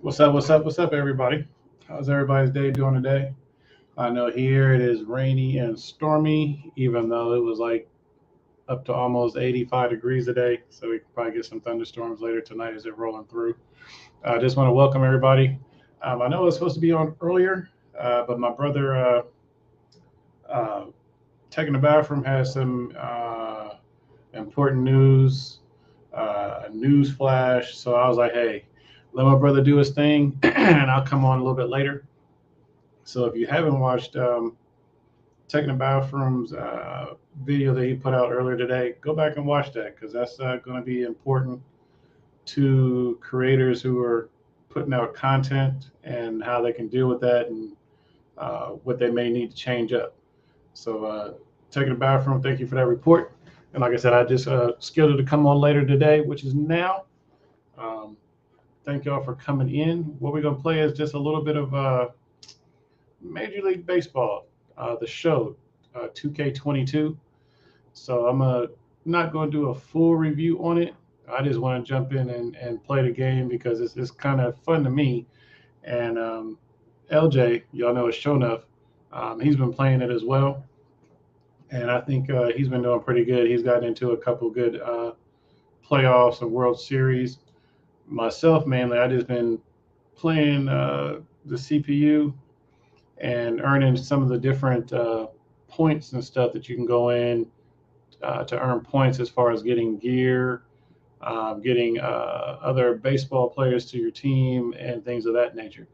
What's up? What's up? What's up, everybody? How's everybody's day doing today? I know here it is rainy and stormy, even though it was like up to almost 85 degrees today. So we can probably get some thunderstorms later tonight as they're rolling through. I just want to welcome everybody. I know it was supposed to be on earlier, but my brother uh, taking the bathroom has some important news, news flash. So I was like, hey, let my brother do his thing, and I'll come on a little bit later. So if you haven't watched Taking the Bathrooms video that he put out earlier today, go back and watch that because that's going to be important to creators who are putting out content and how they can deal with that and what they may need to change up. So, Taking the Bathroom, thank you for that report. And like I said, I just scheduled to come on later today, which is now. Um, Thank y'all for coming in. What we're going to play is just a little bit of Major League Baseball, the show, 2K22. So not going to do a full review on it. I just want to jump in and play the game because it's kind of fun to me. And LJ, y'all know it's Shonuff. He's been playing it as well, and I think he's been doing pretty good. He's gotten into a couple good playoffs and World Series. Myself, mainly, I just been playing the CPU and earning some of the different points and stuff that you can go in to earn points as far as getting gear, getting other baseball players to your team, and things of that nature.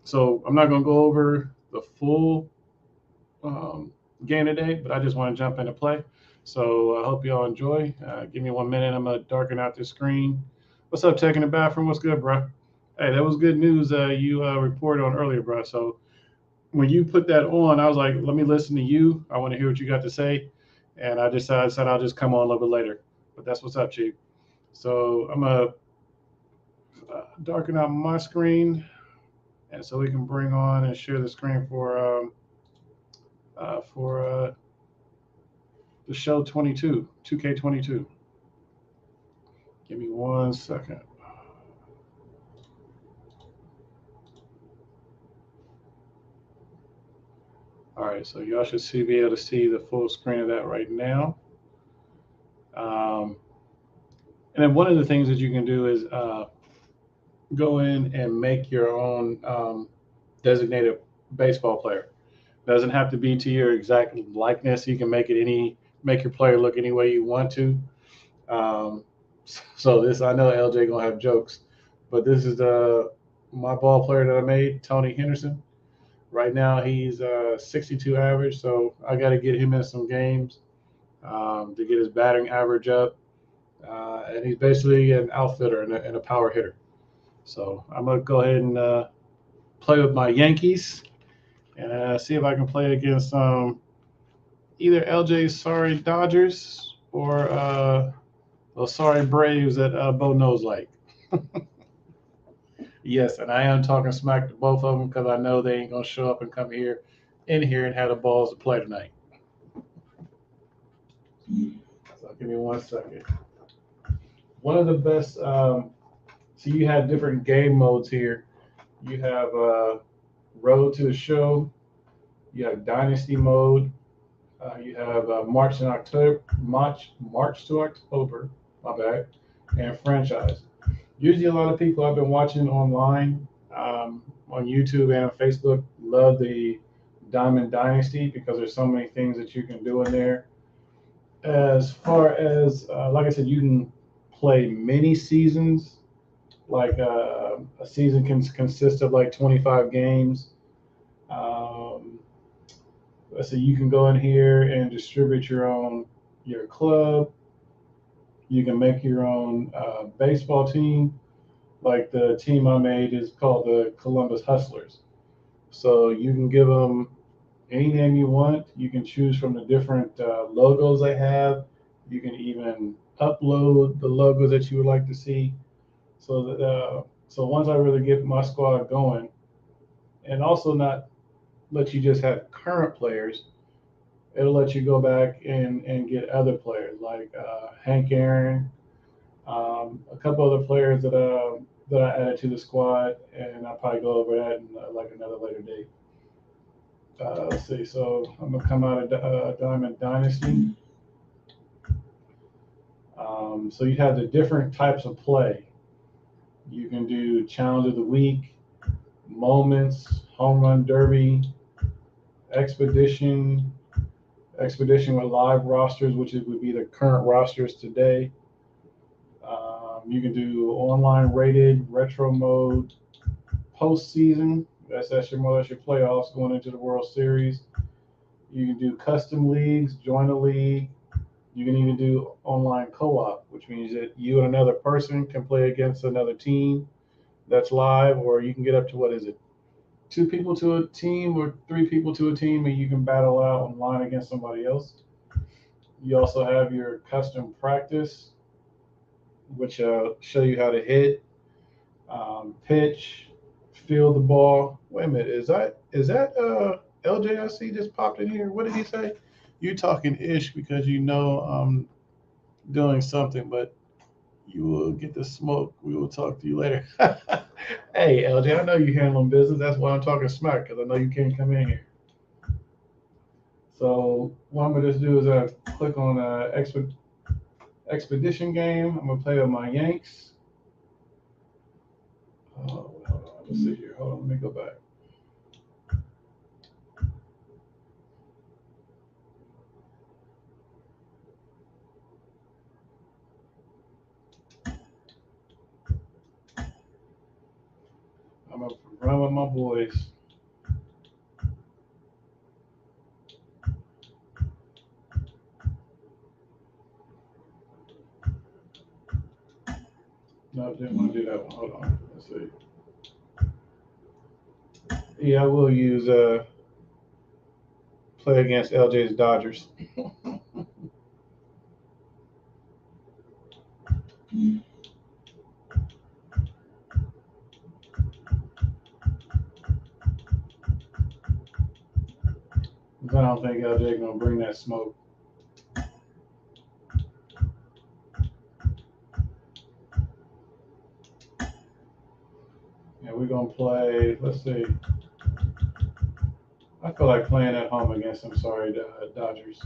So I'm not going to go over the full um, game today, but I just want to jump into play. So I hope you all enjoy. Give me 1 minute. I'm going to darken out this screen. What's up, Taking the Bathroom? What's good, bro? Hey, that was good news you reported on earlier, bro. So when you put that on, I was like, let me listen to you. I want to hear what you got to say. And I said I'll just come on a little bit later. But that's what's up, Chief. So I'm going to darken out my screen. And so we can bring on and share the screen for the show 22, 2K22. Give me 1 second. All right, so y'all should be able to see the full screen of that right now. Um, and then one of the things that you can do is go in and make your own designated baseball player. Doesn't have to be to your exact likeness. You can make your player look any way you want to. Um, so this, I know LJ gonna have jokes, but this is the my ball player that I made, Tony Henderson. Right now he's 62 average, so I got to get him in some games to get his batting average up. And he's basically an outfitter and a power hitter. So I'm gonna go ahead and play with my Yankees and see if I can play against either LJ's sorry Dodgers or those sorry Braves that Bo knows like. Yes, and I am talking smack to both of them because I know they ain't gonna show up and come in here and have the balls to play tonight. So give me 1 second. One of the best. So you have different game modes here. You have Road to the Show. You have Dynasty mode. You have March and October, March to October. My bad. And franchise. Usually, a lot of people I've been watching online on YouTube and on Facebook love the Diamond Dynasty because there's so many things that you can do in there. As far as, like I said, you can play mini seasons. Like a season can consist of like 25 games. Um, let's see, you can go in here and distribute your club. You can make your own baseball team. Like the team I made is called the Columbus Hustlers. So you can give them any name you want. You can choose from the different logos they have. You can even upload the logos that you would like to see. So once I really get my squad going, and also not let you just have current players, it'll let you go back and get other players like Hank Aaron, a couple other players that that I added to the squad, and I'll probably go over that in like another later date. Let's see. So I'm gonna come out of Diamond Dynasty. So you have the different types of play. You can do challenge of the week, moments, home run derby, expedition, expedition with live rosters, which would be the current rosters today. You can do online rated, retro mode, postseason. That's your more or less your playoffs going into the World Series. You can do custom leagues, join a league. You can even do online co-op, which means that you and another person can play against another team that's live, or you can get up to, what is it, 2 people to a team or 3 people to a team, and you can battle out online against somebody else. You also have your custom practice, which show you how to hit, pitch, field the ball. Wait a minute, is that LJIC just popped in here? What did he say? You talking ish because you know I'm doing something, but you will get the smoke. We will talk to you later. Hey, LJ, I know you handling business. That's why I'm talking smack, because I know you can't come in here. So what I'm gonna just do is click on expedition game. I'm gonna play with my Yanks. Oh, hold on. Let's see here. Hold on. Let me go back. I'm gonna run with my boys. No, didn't want to do that one. Hold on. Let's see. Yeah, I will use play against LJ's Dodgers. I don't think LJ gonna bring that smoke. Yeah, we're gonna play. Let's see. I feel like playing at home against them. Sorry, Dodgers.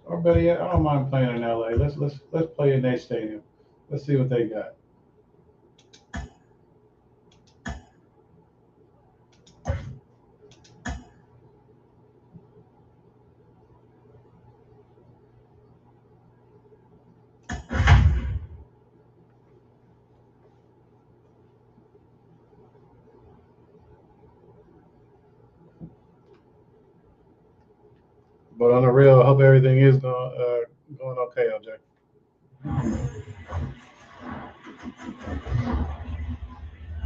Or better yet, I don't mind playing in LA. Let's play in their stadium. Let's see what they got. But on the real, I hope everything is going okay, LJ.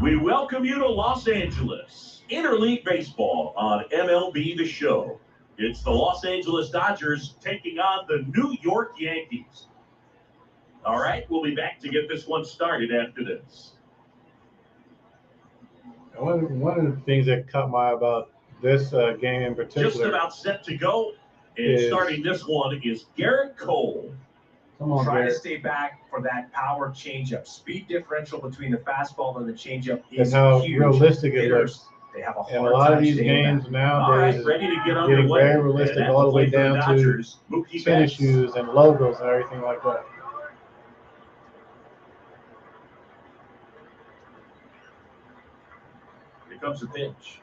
We welcome you to Los Angeles. Interleague Baseball on MLB The Show. It's the Los Angeles Dodgers taking on the New York Yankees. All right, we'll be back to get this one started after this. One of the things that caught my eye about this game in particular. Just about set to go. And starting this one is Garrett Cole. Come on, Try Garrett. to stay back for that power changeup. Speed differential between the fastball and the changeup That's is how huge. realistic it Hitters, looks. they have a And hard a lot of time these staying games back. nowadays All right, is ready to get getting underway. very realistic, And all the way play for down the to Dodgers, Mookie tennis Betts. shoes and logos and everything like that. Here comes the pitch.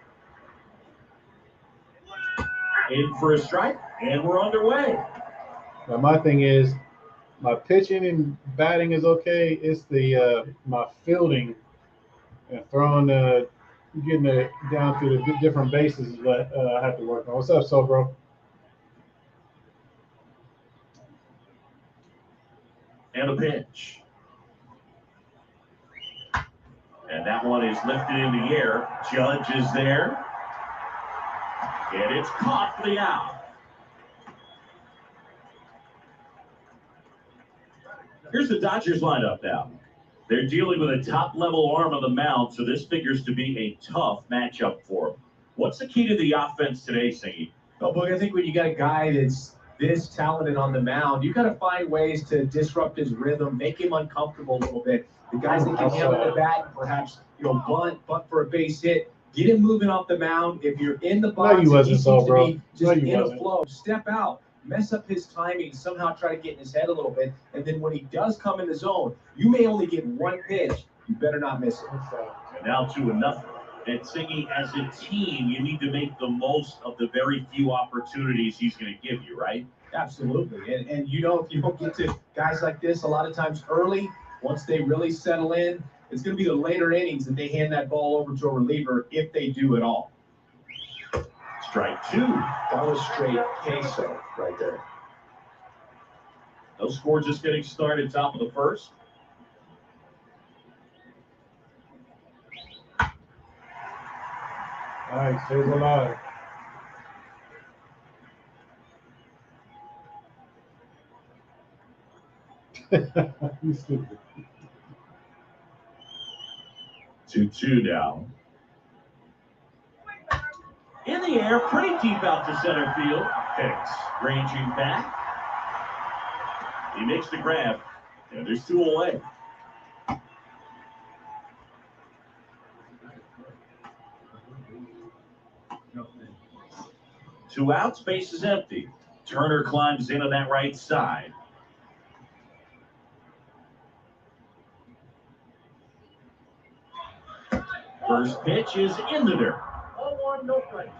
In for a strike, and we're underway. Now my thing is, my pitching and batting is okay. It's the my fielding and throwing getting it down to the different bases is what I have to work on. What's up, so bro? And a pitch. And that one is lifted in the air. Judge is there. And it's caught for the out. Here's the Dodgers lineup now. They're dealing with a top-level arm on the mound, so this figures to be a tough matchup for them. What's the key to the offense today, Singy? Well, Boog, I think when you got a guy that's this talented on the mound, you got to find ways to disrupt his rhythm, make him uncomfortable a little bit. The guys that can handle the bat, perhaps bunt for a base hit, get him moving off the mound. If you're in the box, he seems to be just in a flow. Step out, mess up his timing, somehow try to get in his head a little bit, and then when he does come in the zone, you may only get one pitch. You better not miss it. And now 2-0. And Singy, as a team, you need to make the most of the very few opportunities he's going to give you, right? Absolutely. And if you don't get to guys like this a lot of times early, once they really settle in, it's going to be the later innings that they hand that ball over to a reliever if they do at all. Strike 2. That was straight queso right there. No score, just getting started, top of the first. Nice, stays alive. You stupid. 2-2 now. In the air, pretty deep out to center field. Hicks ranging back. He makes the grab, and there's 2 away. Two outs, base is empty. Turner climbs in on that right side. First pitch is into there. 0-1, no strike.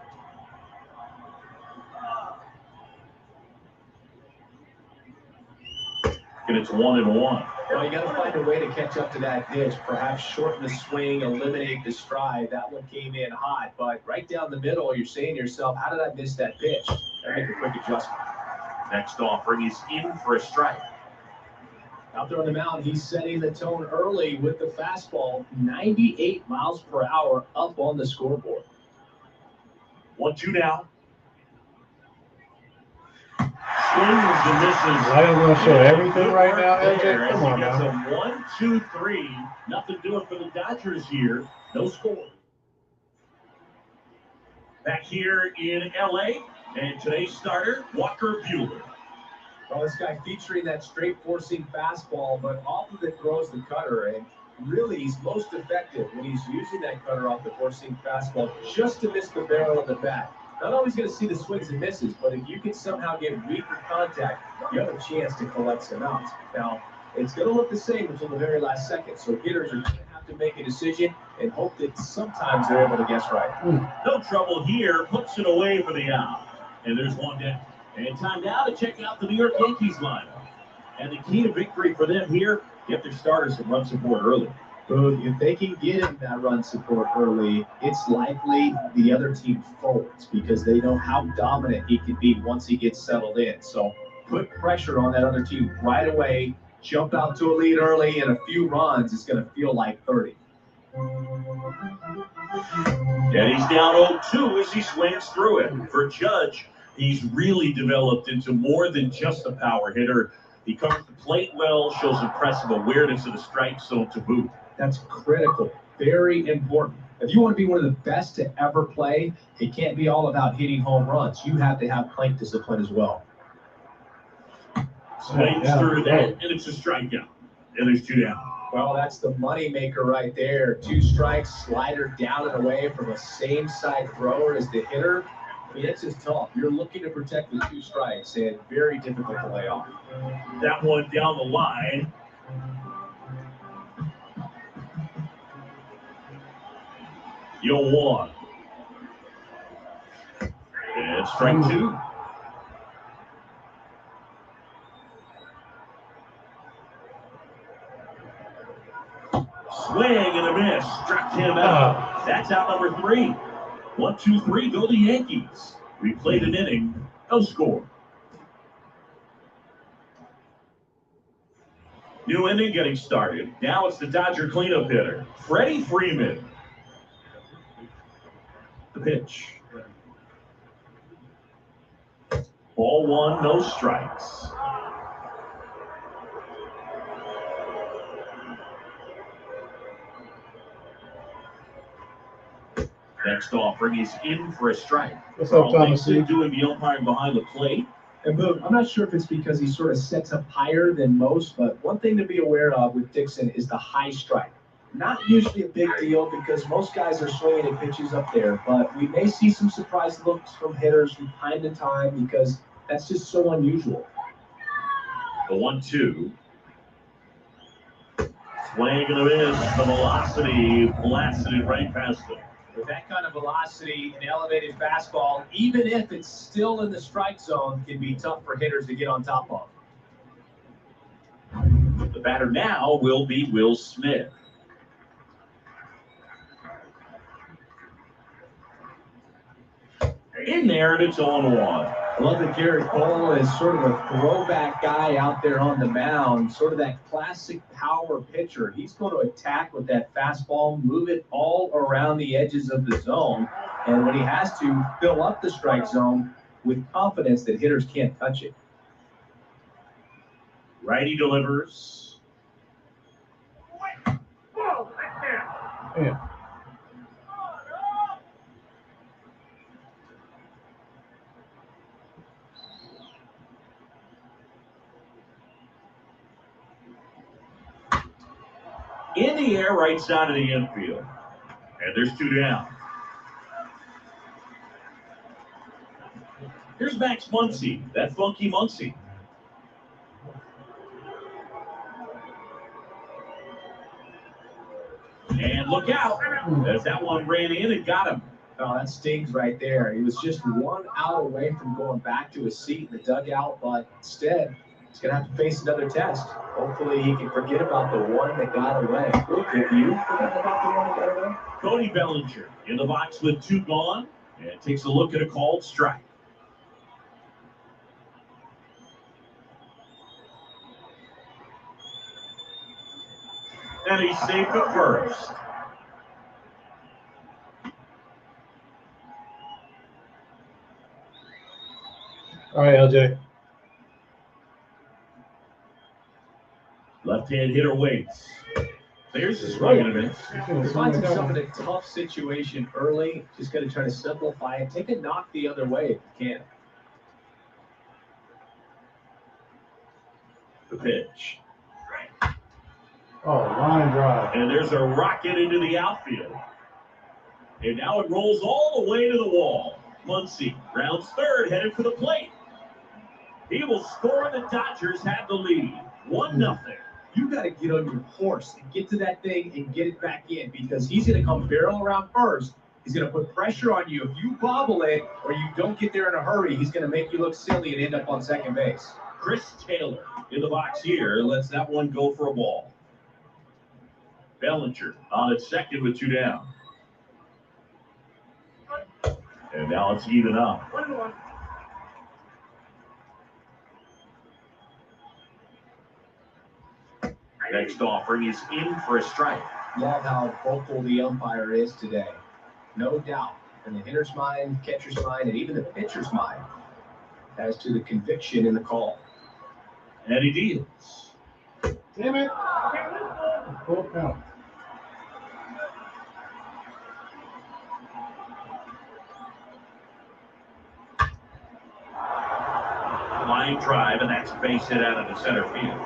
And it's 1-1. Well, you got to find a way to catch up to that pitch. Perhaps shorten the swing, eliminate the stride. That one came in hot, but right down the middle, you're saying to yourself, how did I miss that pitch? Gotta make a quick adjustment. Next offering, he's in for a strike. Out there on the mound, he's setting the tone early with the fastball, 98 miles per hour up on the scoreboard. 1-2 now. Swings and misses. I don't want to show everything right now, LJ. Come on, It's man. a 1-2-3. Nothing doing for the Dodgers here. No score. Back here in LA, and today's starter, Walker Buehler. Well, this guy featuring that straight forcing fastball, but off of it throws the cutter, and really he's most effective when he's using that cutter off the forcing fastball just to miss the barrel of the bat. Not always going to see the swings and misses, but if you can somehow get weaker contact, you have a chance to collect some outs. Now, it's going to look the same until the very last second, so hitters are going to have to make a decision and hope that sometimes they're able to guess right. No trouble here, puts it away for the out. And there's one down. And time now to check out the New York Yankees lineup. And the key to victory for them here, get their starters some run support early. But if they can get him that run support early, it's likely the other team folds because they know how dominant he can be once he gets settled in. So put pressure on that other team right away, jump out to a lead early, and a few runs, it's going to feel like 30. And he's down 0-2 as he swings through it. For Judge, he's really developed into more than just a power hitter. He covers the plate well, shows impressive awareness of the strike zone to boot. That's critical, very important. If you want to be one of the best to ever play, it can't be all about hitting home runs. You have to have plate discipline as well. Swings through that, and it's a strikeout. And there's 2 down. Well, that's the money maker right there. 2 strikes, slider down and away from a same side thrower as the hitter. I mean, it's just tough. You're looking to protect the 2 strikes, and very difficult to lay off. That one down the line. You'll one. And strike 2. Swing and a miss. Struck him out. That's out number 3. 1, 2, 3. Go the Yankees. We played an inning. No score. New inning getting started. Now it's the Dodger cleanup hitter, Freddie Freeman. The pitch. Ball 1, no strikes. Next offering is in for a strike. What's up, Carl Thomas? Dixon doing the umpiring behind the plate. And Boog, I'm not sure if it's because he sort of sets up higher than most, but one thing to be aware of with Dixon is the high strike. Not usually a big deal because most guys are swinging at pitches up there, but we may see some surprise looks from hitters from time to time because that's just so unusual. The 1-2. Swing and a miss. The velocity blasted it right past him. With that kind of velocity, an elevated fastball, even if it's still in the strike zone, can be tough for hitters to get on top of. The batter now will be Will Smith. In there, and it's 0-1. I love that Garrett Cole is sort of a throwback guy out there on the mound, sort of that classic power pitcher. He's going to attack with that fastball, move it all around the edges of the zone, and when he has to, fill up the strike zone with confidence that hitters can't touch it. Righty delivers. Yeah. In the air, right side of the infield. And there's 2 down. Here's Max Muncy, that funky Muncy. And look out, as that one ran in and got him. Oh, that stings right there. He was just 1 out away from going back to his seat in the dugout, but instead, he's going to have to face another test. Hopefully, he can forget about the one that got away. If you forgot about the one that got away? Cody Bellinger in the box with 2 gone and takes a look at a called strike. And he's safe at first. All right, LJ. Left-hand hitter waits. There's his swing and a miss. He finds himself in a tough situation early. Just got to try to simplify it. Take a knock the other way if you can. The pitch. Oh, line drive. And there's a rocket into the outfield. And now it rolls all the way to the wall. Muncy rounds third, headed for the plate. He will score. The Dodgers have the lead. 1-0. You got to get on your horse and get to that thing and get it back in because he's going to come barrel around first. He's going to put pressure on you. If you bobble it or you don't get there in a hurry, he's going to make you look silly and end up on second base. Chris Taylor in the box here lets that one go for a ball. Bellinger on at second with 2 down. And now it's even up. Next offering is in for a strike. Love how vocal the umpire is today. No doubt. In the hitter's mind, catcher's mind, and even the pitcher's mind as to the conviction in the call. And he deals. Damn it. Full count. Line drive, and that's base hit out of the center field.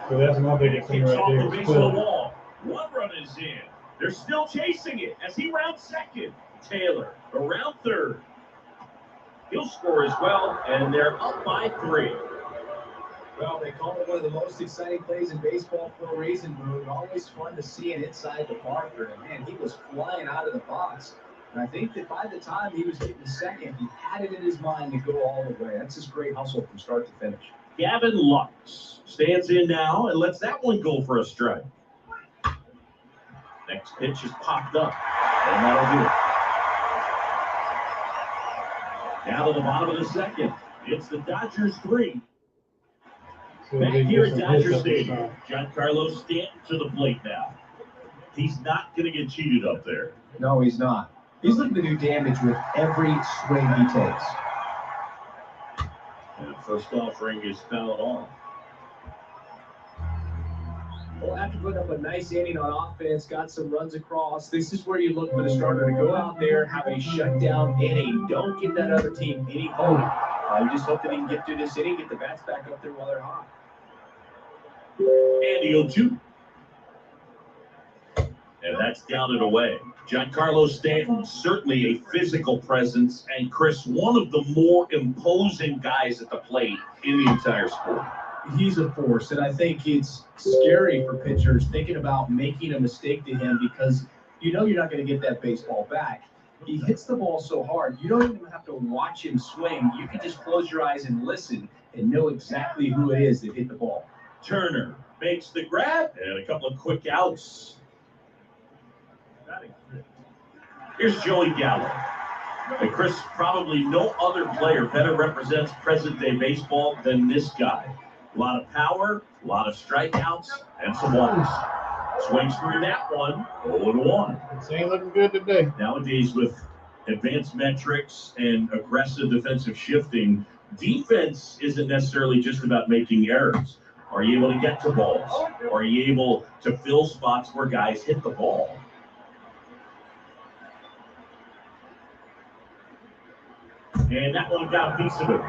So that's my And biggest it thing kicks right off there. the base of the wall. 1 run is in. They're still chasing it as he rounds second. Taylor around third. He'll score as well, and they're up by 3. Well, they call it one of the most exciting plays in baseball for a reason, Boone. Always fun to see it inside the park. And man, he was flying out of the box. And I think that by the time he was getting second, he had it in his mind to go all the way. That's just great hustle from start to finish. Gavin Lux stands in now and lets that one go for a strike. Next pitch is popped up, and that'll do it. Now to the bottom of the second. It's the Dodgers 3. So Back they here get at some hits Dodger up this Stadium, time. Giancarlo Stanton to the plate now. He's not going to get cheated up there. No, he's not. He's looking to do damage with every swing he takes. And the first offering is fouled off. Well, after putting up a nice inning on offense, got some runs across, this is where you look for the starter to go out there, have a shutdown inning. Don't give that other team any hope. You just hope that he can get through this inning, get the bats back up there while they're hot. And the 0-2. And that's down and away. Giancarlo Stanton, certainly a physical presence, and Chris, one of the more imposing guys at the plate in the entire sport. He's a force, and I think it's scary for pitchers thinking about making a mistake to him because you know you're not going to get that baseball back. He hits the ball so hard, you don't even have to watch him swing. You can just close your eyes and listen and know exactly who it is that hit the ball. Turner makes the grab, and a couple of quick outs. Here's Joey Gallo. And Chris, probably no other player better represents present-day baseball than this guy. A lot of power, a lot of strikeouts, and some walks. Swings through that one, 0-1. This ain't looking good today. Nowadays, with advanced metrics and aggressive defensive shifting, defense isn't necessarily just about making errors. Are you able to get to balls? Are you able to fill spots where guys hit the ball? And that one got a piece of it.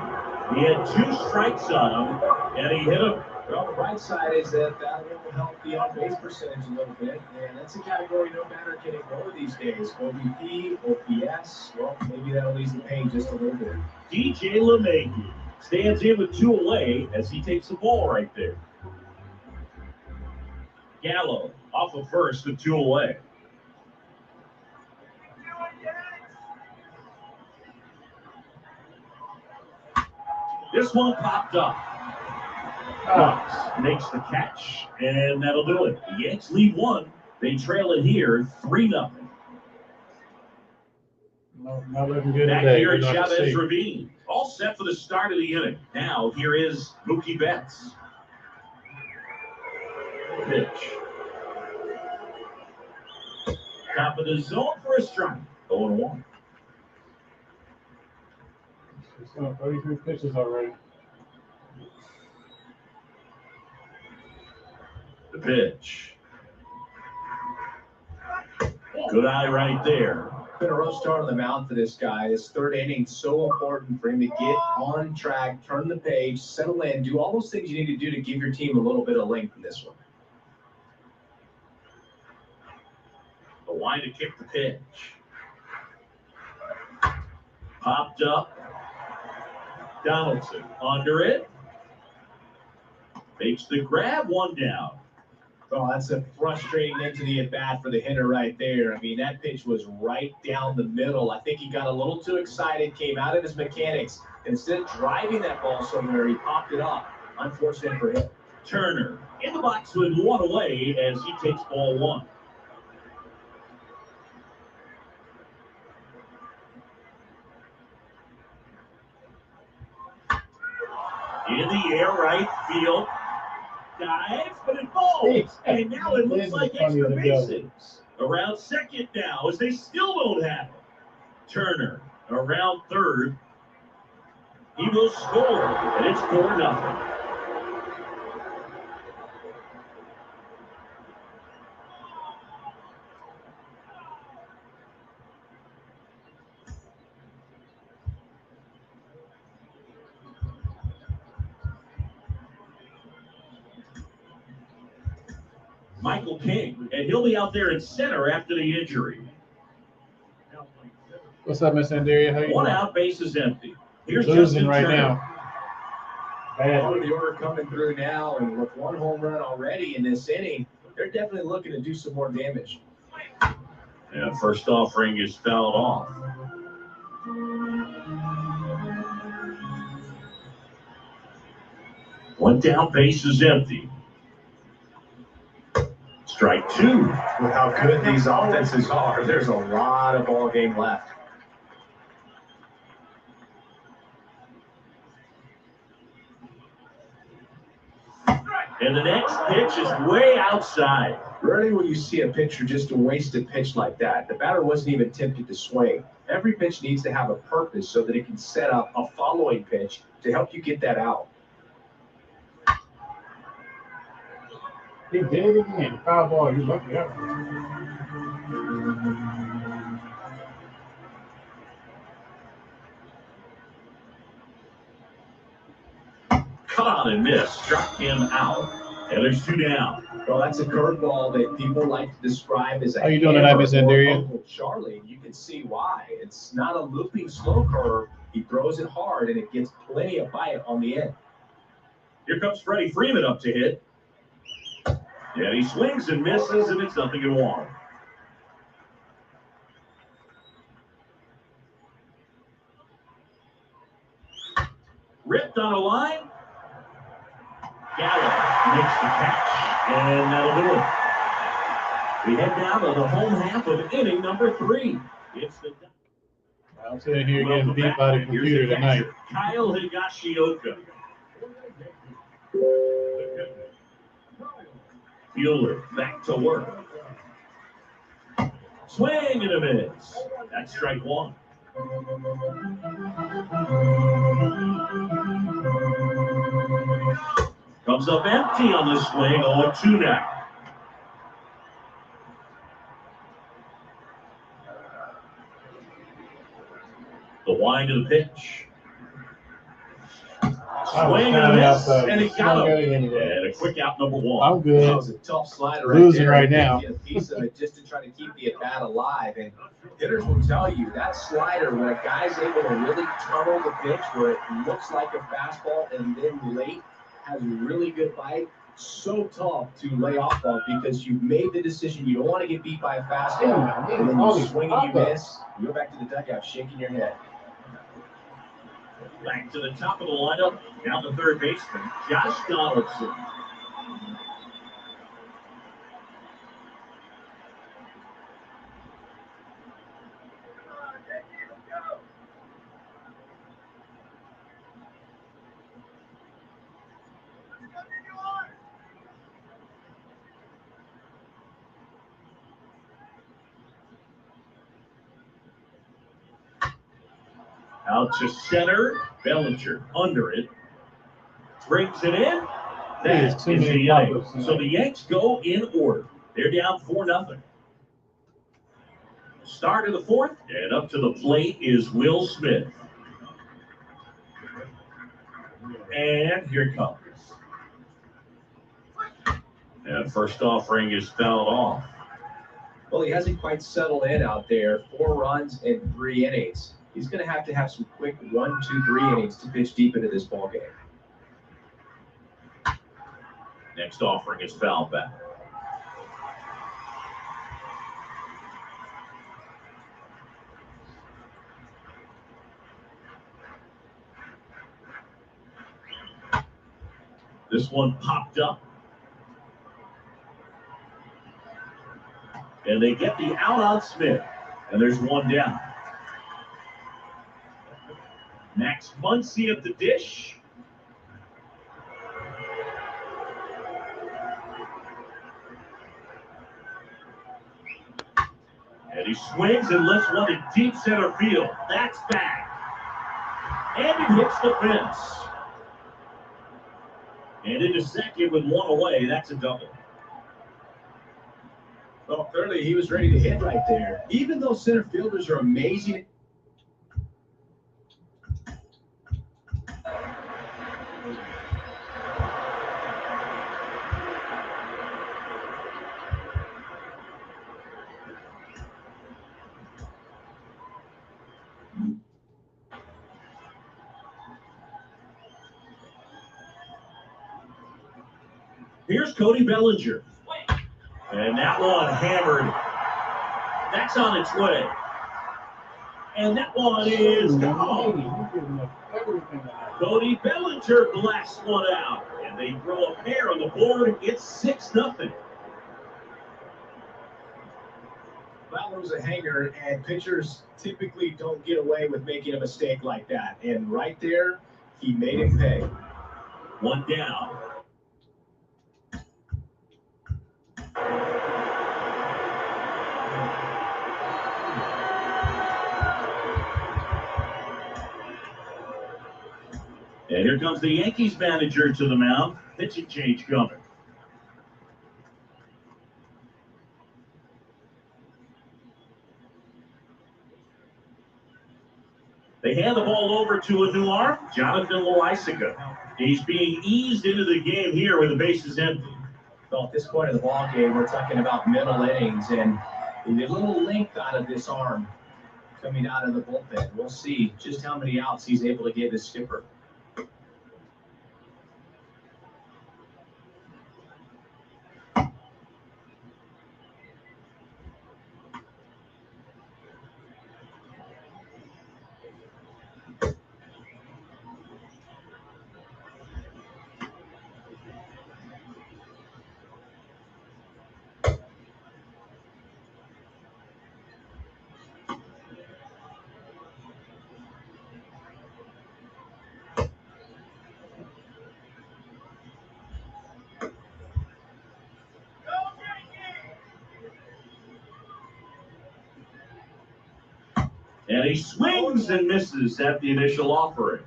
He had 2 strikes on him, and he hit him. Well, the bright side is that will help the on-base percentage a little bit, and that's a category no batter can ignore these days. OBP, OPS, well, maybe that'll ease the pain just a little bit. DJ LeMahieu stands in with 2 away as he takes the ball right there. Gallo off of first with 2 away. This one popped up. Knox makes the catch, and that'll do it. The Yanks lead 1. They trail it here 3-0. No, not looking good Back today. here at We're gonna have to Chavez see. Ravine. All set for the start of the inning. Now, here is Mookie Betts. Pitch. Top of the zone for a strike. 0-1. It's on 33 pitches already. The pitch. Good eye right there. Been a rough start on the mound for this guy. His 3rd inning so important for him to get on track, turn the page, settle in, do all those things you need to do to give your team a little bit of length in this one. The line to kick the pitch. Popped up. Donaldson under it. Makes the grab, 1 down. Oh, that's a frustrating end to the at-bat for the hitter right there. I mean, that pitch was right down the middle. I think he got a little too excited, came out of his mechanics. Instead of driving that ball somewhere, he popped it up. Unfortunate for him. Turner in the box with 1 away as he takes ball 1. In the air, right field. Dives, but it falls. And now it looks like extra bases. Around second now, as they still don't have him. Turner around third. He will score, and it's 4-0. Michael King, and he'll be out there in center after the injury. What's up, Miss Andaria? How you 1 doing? out, base is empty. Here's Losing Justin right Turner. now. Bad. The order coming through now, and with 1 home run already in this inning, they're definitely looking to do some more damage. And first offering is fouled off. One down, base is empty. Strike 2. With how good these offenses are, there's a lot of ball game left. And the next pitch is way outside. Rarely will you see a pitcher just a wasted pitch like that. The batter wasn't even tempted to swing. Every pitch needs to have a purpose so that it can set up a following pitch to help you get that out. He did it again. Foul ball. You lucky that one. Caught and missed. Struck him out. And there's 2 down. Well, that's a curveball that people like to describe as a How you doing tonight, Miss hammer or Andaria? Uncle Charlie. You can see why. It's not a looping slow curve. He throws it hard, and it gets plenty of bite on the end. Here comes Freddie Freeman up to hit. And he swings and misses, and it's 0-1. Ripped on a line. Gallo makes the catch, and that'll do it. We head down to the home half of inning number 3. It's the I'm sitting here getting beat by the computer tonight. Kyle Higashioka. Bueller back to work. Swing and a miss. That's strike 1. Comes up empty on the swing. 0-2 now. The wind of the pitch. Swing and a miss, and he got him. And a quick out, number 1. I'm good. That was a tough slider Losing there. right now. Get a piece of it just to try to keep the at-bat alive. And hitters will tell you that slider, when a guy's able to really tunnel the pitch where it looks like a fastball and then late has a really good bite, so tough to lay off of because you've made the decision you don't want to get beat by a fastball, and then you swing and you miss. You go back to the dugout shaking your head. Back to the top of the lineup. Now the third baseman, Josh Donaldson. Out to center. Bellinger under it. Brings it in. That is the inning. So the Yanks go in order. They're down 4-0. Start of the 4th, and up to the plate is Will Smith. And here it comes. And first offering is fouled off. Well, he hasn't quite settled in out there. 4 runs in 3 innings. He's going to have some quick 1, 2, 3 innings to pitch deep into this ball game. Next offering is fouled back. This one popped up. And they get the out on Smith. And there's 1 down. Max Muncy at the dish. And he swings and lifts one to deep center field. That's back. And it hits the fence. And into second with 1 away. That's a double. Well, clearly he was ready to hit right there. Even though center fielders are amazing. Here's Cody Bellinger. And that one hammered. That's on its way. And that one is gone. Cody Bellinger blasts one out. And they throw a pair on the board. It's 6-0. That was a hanger, and pitchers typically don't get away with making a mistake like that. And right there, he made him pay. 1 down. And here comes the Yankees manager to the mound. Pitching change coming. They hand the ball over to a new arm, Jonathan Loaisiga. He's being eased into the game here with the bases empty. Well, at this point of the ball game, we're talking about middle innings, and a little length out of this arm coming out of the bullpen. We'll see just how many outs he's able to get his skipper. And he swings and misses at the initial offering.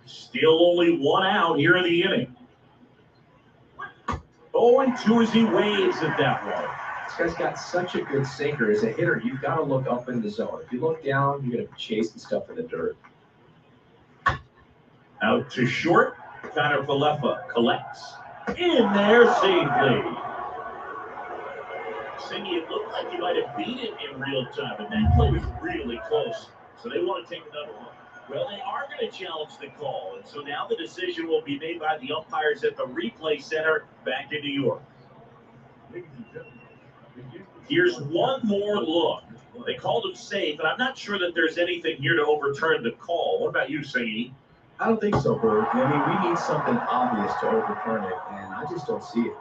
Still only one out here in the inning. 0-2 as he waves at that one. This guy's got such a good sinker. As a hitter, you've got to look up in the zone. If you look down, you're going to chase the stuff in the dirt. Out to short. Connor Falefa collects. In there safely. Singy, it looked like he might have beat it in real time, but that play was really close. So they want to take another one. Well, they are going to challenge the call, and so now the decision will be made by the umpires at the replay center back in New York. Here's one more look. They called him safe, and I'm not sure that there's anything here to overturn the call. What about you, Singy? I don't think so, Bert. I mean, we need something obvious to overturn it, and I just don't see it.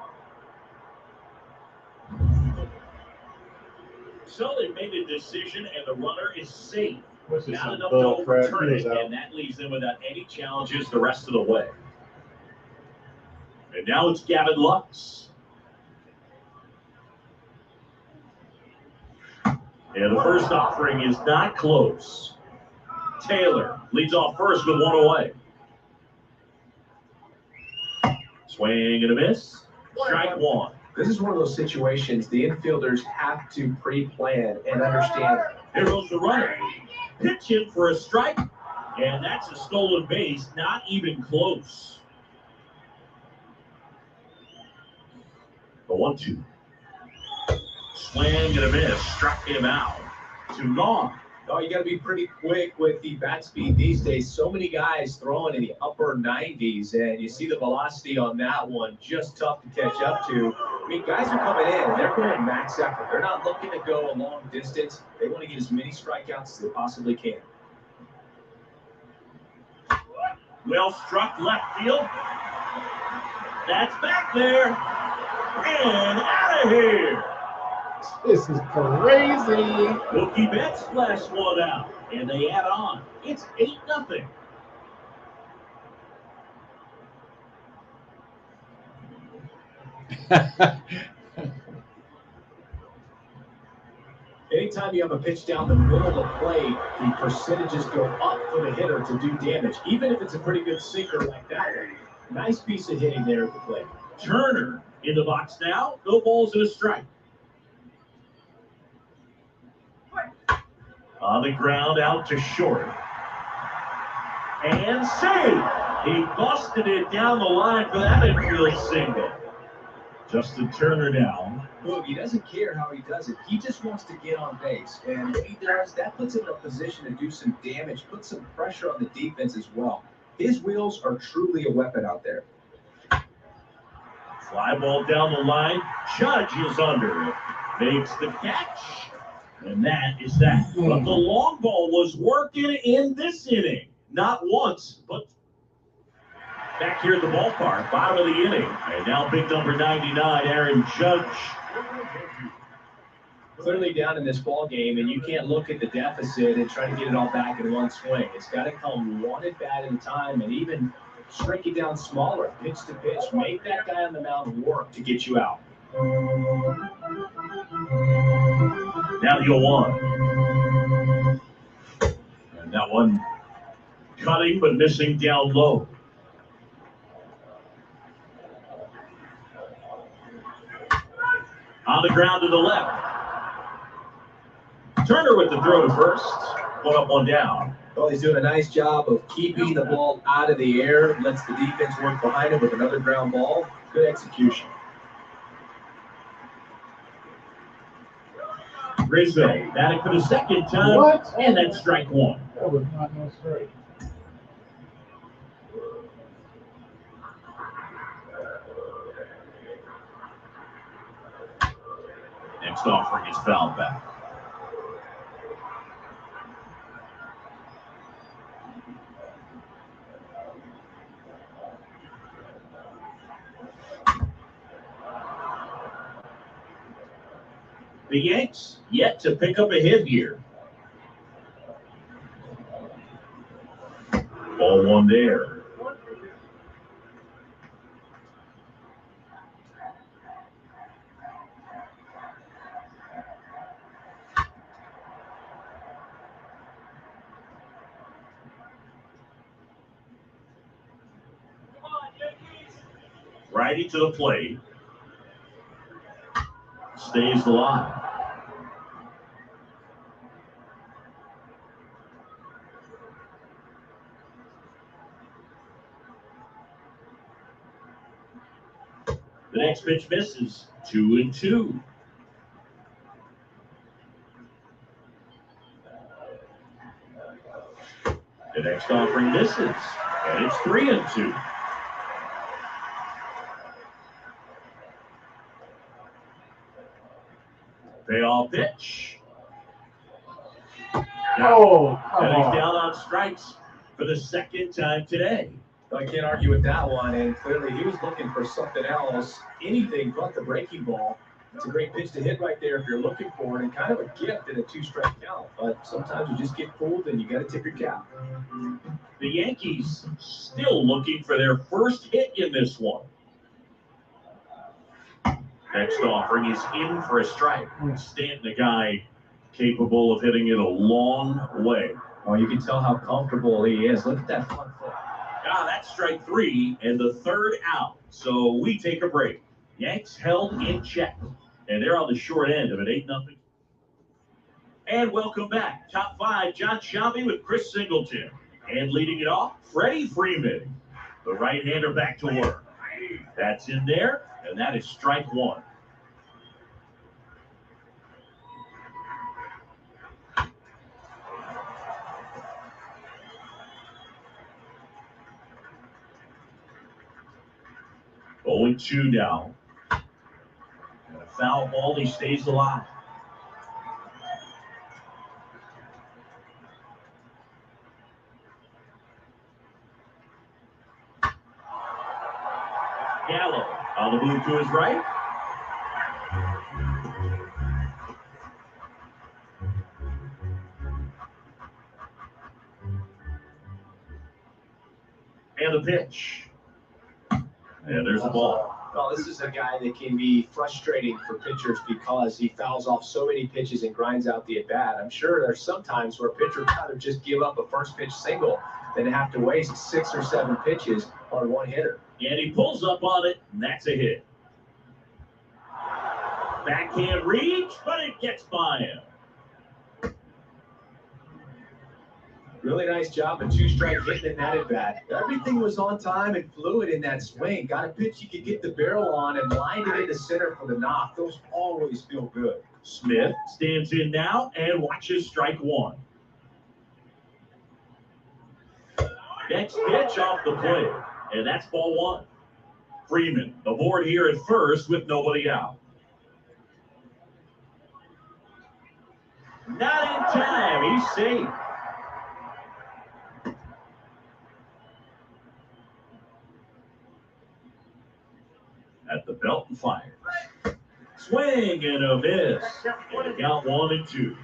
So they made a decision, and the runner is safe. What's this, Not some enough to bull crap? overturn He it, was out. and that leaves them without any challenges the rest of the way. And now it's Gavin Lux. And the first offering is not close. Taylor leads off first with one away. Swing and a miss. Strike one. This is one of those situations the infielders have to pre-plan and understand. Here goes the runner. Pitching for a strike, and that's a stolen base, not even close. The 1-2. Swing and a miss, struck him out. 2 gone. Oh, you got to be pretty quick with the bat speed these days. So many guys throwing in the upper 90s, and you see the velocity on that one, just tough to catch up to. I mean, guys are coming in, and they're going max effort. They're not looking to go a long distance. They want to get as many strikeouts as they possibly can. Well struck left field. That's back there. And out of here. This is crazy. Mookie Betts last one out, and they add on. It's 8-0. Anytime you have a pitch down the middle of the plate, the percentages go up for the hitter to do damage, even if it's a pretty good sinker like that one. Nice piece of hitting there at the plate. Turner in the box now. No balls and a strike. On the ground, out to short. And save. He busted it down the line for that infield single. Justin Turner down. Look, he doesn't care how he does it. He just wants to get on base. And if he does, that puts him in a position to do some damage, put some pressure on the defense as well. His wheels are truly a weapon out there. Fly ball down the line. Judge is under it. Makes the catch. And that is that. But the long ball was working in this inning. Not once, but back here at the ballpark, bottom of the inning. And now big number 99, Aaron Judge. Clearly down in this ball game, and you can't look at the deficit and try to get it all back in one swing. It's got to come one at bat at a time, and even shrink it down smaller, pitch to pitch. Make that guy on the mound work to get you out. Now the 0-1. And that one cutting but missing down low. On the ground to the left. Turner with the throw to first. 1 up, 1 down. Well, he's doing a nice job of keeping the ball out of the air, lets the defense work behind him with another ground ball. Good execution. Rizzo batting for the second time. What? And that's strike 1. That was not no straight. Next offering is fouled back. The Yanks yet to pick up a hit here. Ball 1 there. Righty to the plate. Stays alive. The next pitch misses. 2-2. The next offering misses. And it's 3-2. Payoff pitch. Oh, come And he's on. down on strikes for the second time today. I can't argue with that one, and clearly he was looking for something else, anything but the breaking ball. It's a great pitch to hit right there if you're looking for it, and kind of a gift in a 2-strike count. But sometimes you just get fooled and you got to tip your cap. The Yankees still looking for their first hit in this one. Next offering is in for a strike. Stanton, a guy capable of hitting it a long way. Oh, you can tell how comfortable he is. Look at that front foot. Ah, that's strike 3 and the third out. So we take a break. Yanks held in check. And they're on the short end of an 8-0. And welcome back. Top 5, John Sciambi with Chris Singleton. And leading it off, Freddie Freeman. The right-hander back to work. That's in there, and that is strike 1. Going 2 now. And a foul ball, he stays alive. Gallo on the move to his right. And the pitch. And there's the ball. Well, this is a guy that can be frustrating for pitchers because he fouls off so many pitches and grinds out the at-bat. I'm sure there's some times where a pitcher would rather just give up a first pitch single than have to waste 6 or 7 pitches on one hitter. And he pulls up on it, and that's a hit. Backhand reach, but it gets by him. Really nice job, a 2-strike hitting in that at bat. Everything was on time and fluid in that swing. Got a pitch you could get the barrel on and lined it into center for the knock. Those always feel good. Smith stands in now and watches strike 1. Next pitch off the plate, and that's ball 1. Freeman aboard here at first with nobody out. Not in time, he's safe. At the belt and fires. Swing and a miss. And it got 1-2.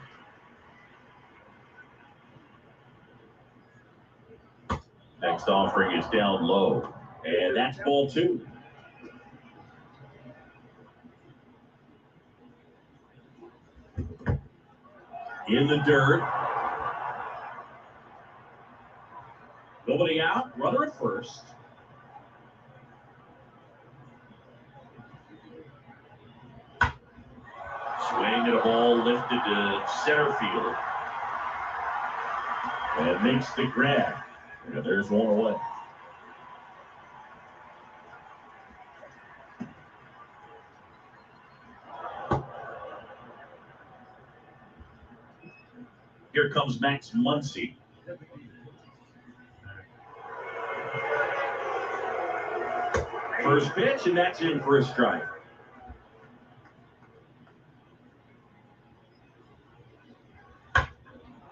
Next offering is down low. And that's ball 2. In the dirt. Nobody out. Runner at first. Swing and a ball lifted to center field. And makes the grab. And there's one away. Here comes Max Muncy. First pitch, and that's in for a strike.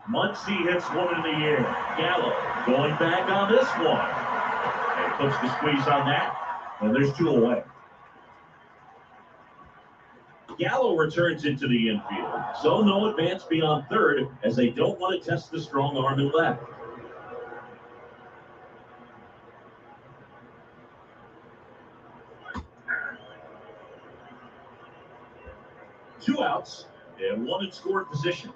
Muncy hits one in the air. Gallo going back on this one. And puts the squeeze on that. And there's two away. Gallo returns into the infield. So no advance beyond third as they don't want to test the strong arm in left. Two outs and one in scoring position.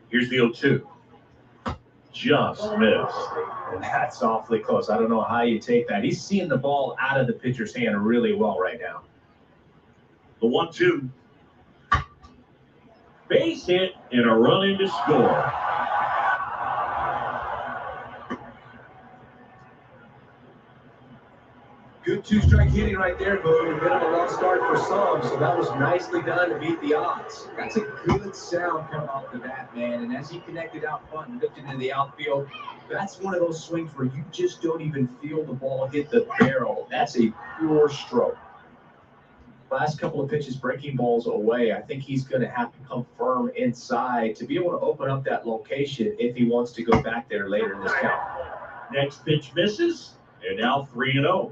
Here's the 0-2. Just missed. That's awfully close. I don't know how you take that. He's seeing the ball out of the pitcher's hand really well right now. The 1-2. Base hit and a run in to score. Good two-strike hitting right there, Boone. A bit of a lost start for some, so that was nicely done to beat the odds. That's a good sound coming off the bat, man. And as he connected out front and lifted into the outfield, that's one of those swings where you just don't even feel the ball hit the barrel. That's a pure stroke. Last couple of pitches breaking balls away. I think he's going to have to come firm inside to be able to open up that location if he wants to go back there later in this count. Next pitch misses, and now 3-0.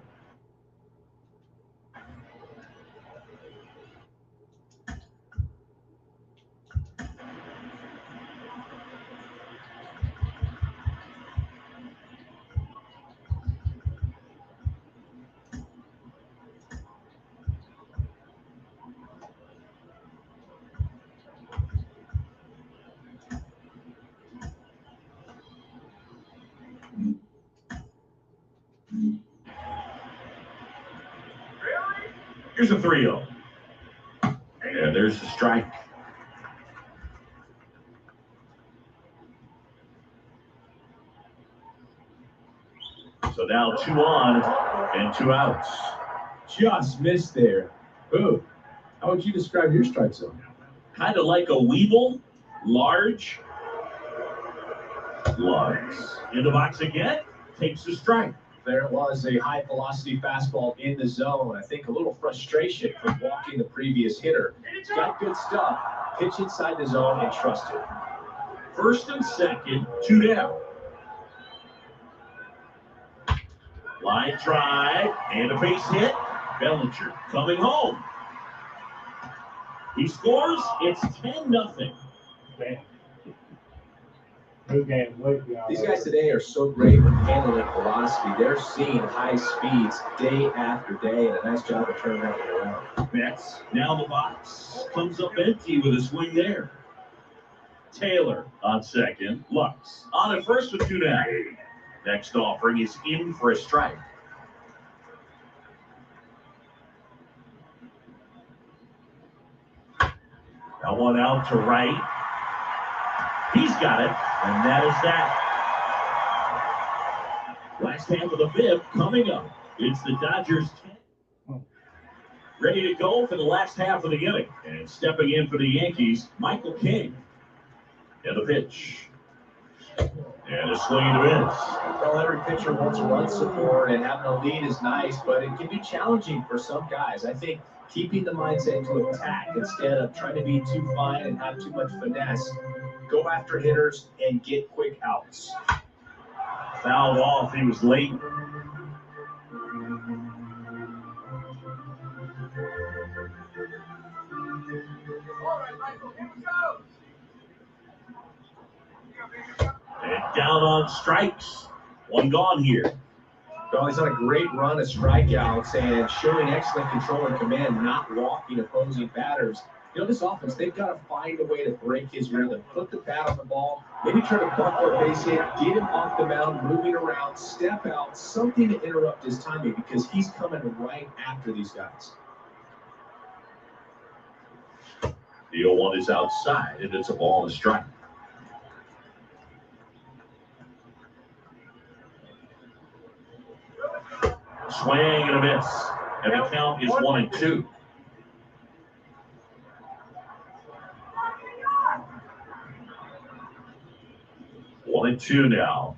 Here's a 3-0. And there's the strike. So now 2 on and 2 outs. Just missed there. Ooh, how would you describe your strike zone? Kind of like a Weeble, large. Lux. In the box again, takes the strike. There was a high velocity fastball in the zone. I think a little frustration from walking the previous hitter. Got good stuff. Pitch inside the zone and trust it. First and second, 2 down. Line drive and a base hit. Bellinger coming home. He scores. It's 10-0. These guys today are so great with handling velocity. They're seeing high speeds day after day, and a nice job of turning that one around. Betts now the box comes up empty with a swing there. Taylor on second. Lux on at first with 2 down. Next offering is in for a strike. Now one out to right. He's got it, and that is that. Last half of the 5th coming up. It's the Dodgers 10. Ready to go for the last half of the inning. And stepping in for the Yankees, Michael King. And the pitch. And a swing and a miss. Well, every pitcher wants run support, and having a lead is nice, but it can be challenging for some guys. I think keeping the mindset to attack instead of trying to be too fine and have too much finesse. Go after hitters and get quick outs. Fouled off. He was late. And down on strikes. 1 gone here. Well, he's on a great run of strikeouts and showing excellent control and command, not walking opposing batters. You know, this offense, they've got to find a way to break his rhythm, put the bat on the ball, maybe try to bunt or base hit, get him off the mound, moving around, step out, something to interrupt his timing because he's coming right after these guys. The 0-1 is outside, and it's a ball and a strike. Swing and a miss. And the count is 1-2. One and two now.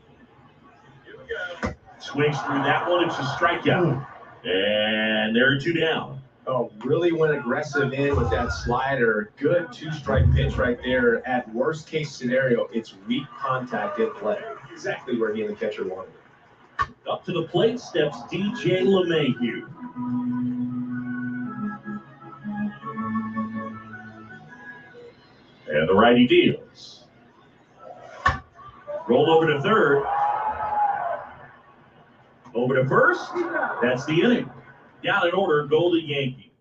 Swings through that one. It's a strikeout. And there are two down. Oh, really went aggressive in with that slider. Good two-strike pitch right there. At worst case scenario, it's weak contact in play. Exactly where he and the catcher wanted it. Up to the plate steps DJ LeMahieu. And the righty deals. Roll over to third. Over to first. That's the inning. Down in order, Golden Yankee.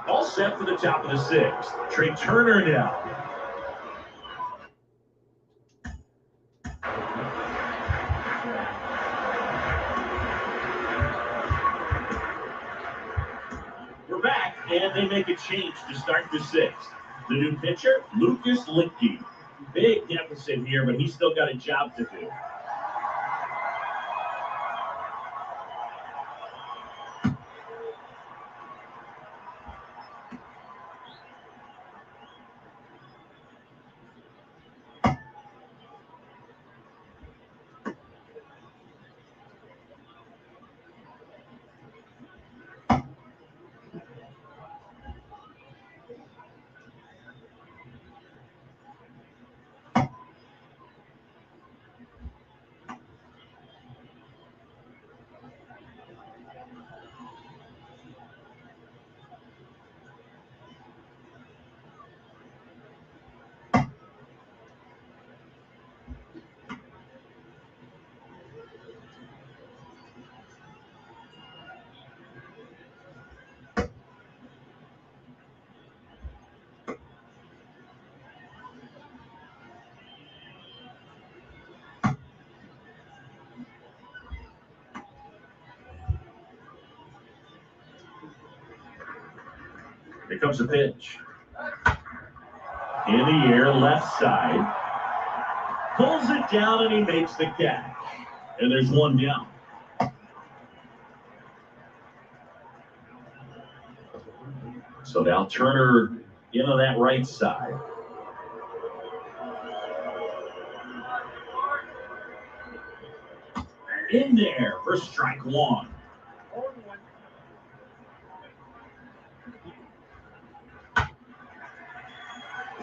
All set for the top of the sixth. Trey Turner now. We're back, and they make a change to start the sixth. The new pitcher, Lucas Luetge. Big deficit here, but he's still got a job to do. Here comes the pitch. In the air, left side. Pulls it down and he makes the catch. And there's one down. So now Turner into that right side. In there for strike one.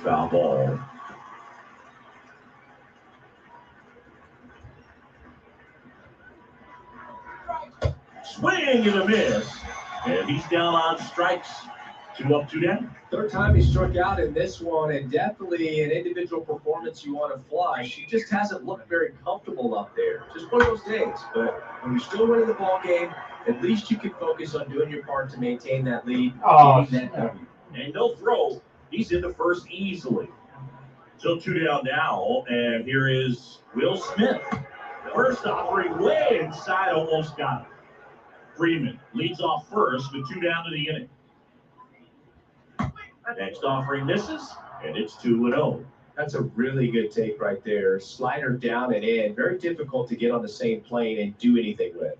Foul ball. Swing and a miss. And he's down on strikes. 2 up, 2 down. Third time he struck out in this one, and definitely an individual performance you want to flush. He just hasn't looked very comfortable up there. Just one of those days. But when you're still winning the ball game, at least you can focus on doing your part to maintain that lead. Getting that W. And no throw. He's in the first easily. So 2 down now, and here is Will Smith. First offering way inside, almost got him. Freeman leads off first with 2 down to the inning. Next offering misses, and it's 2-0. That's a really good take right there. Slider down and in. Very difficult to get on the same plane and do anything with.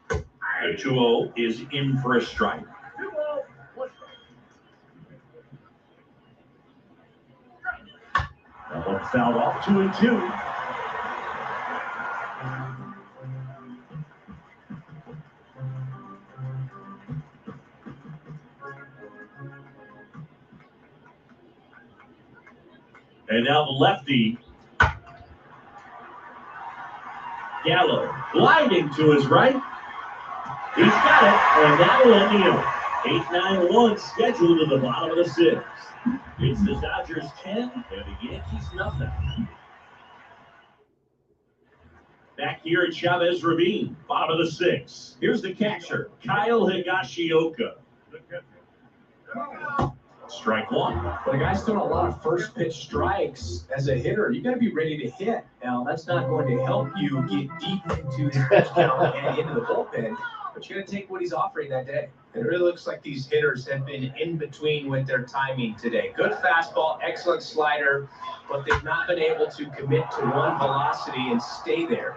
The 2-0 is in for a strike. That one fouled off 2-2. And now the lefty, Gallo, gliding to his right. He's got it, and that'll end the inning. 8-9-1 scheduled to the bottom of the sixth. It's the Dodgers 10 and the Yankees nothing. Back here at Chavez Ravine, bottom of the sixth. Here's the catcher, Kyle Higashioka. Strike one. But a guy's throwing a lot of first pitch strikes as a hitter. You got to be ready to hit. Now, that's not going to help you get deep into his pitch count and into the bullpen, but you got to take what he's offering that day. It really looks like these hitters have been in between with their timing today. Good fastball, excellent slider, but they've not been able to commit to one velocity and stay there.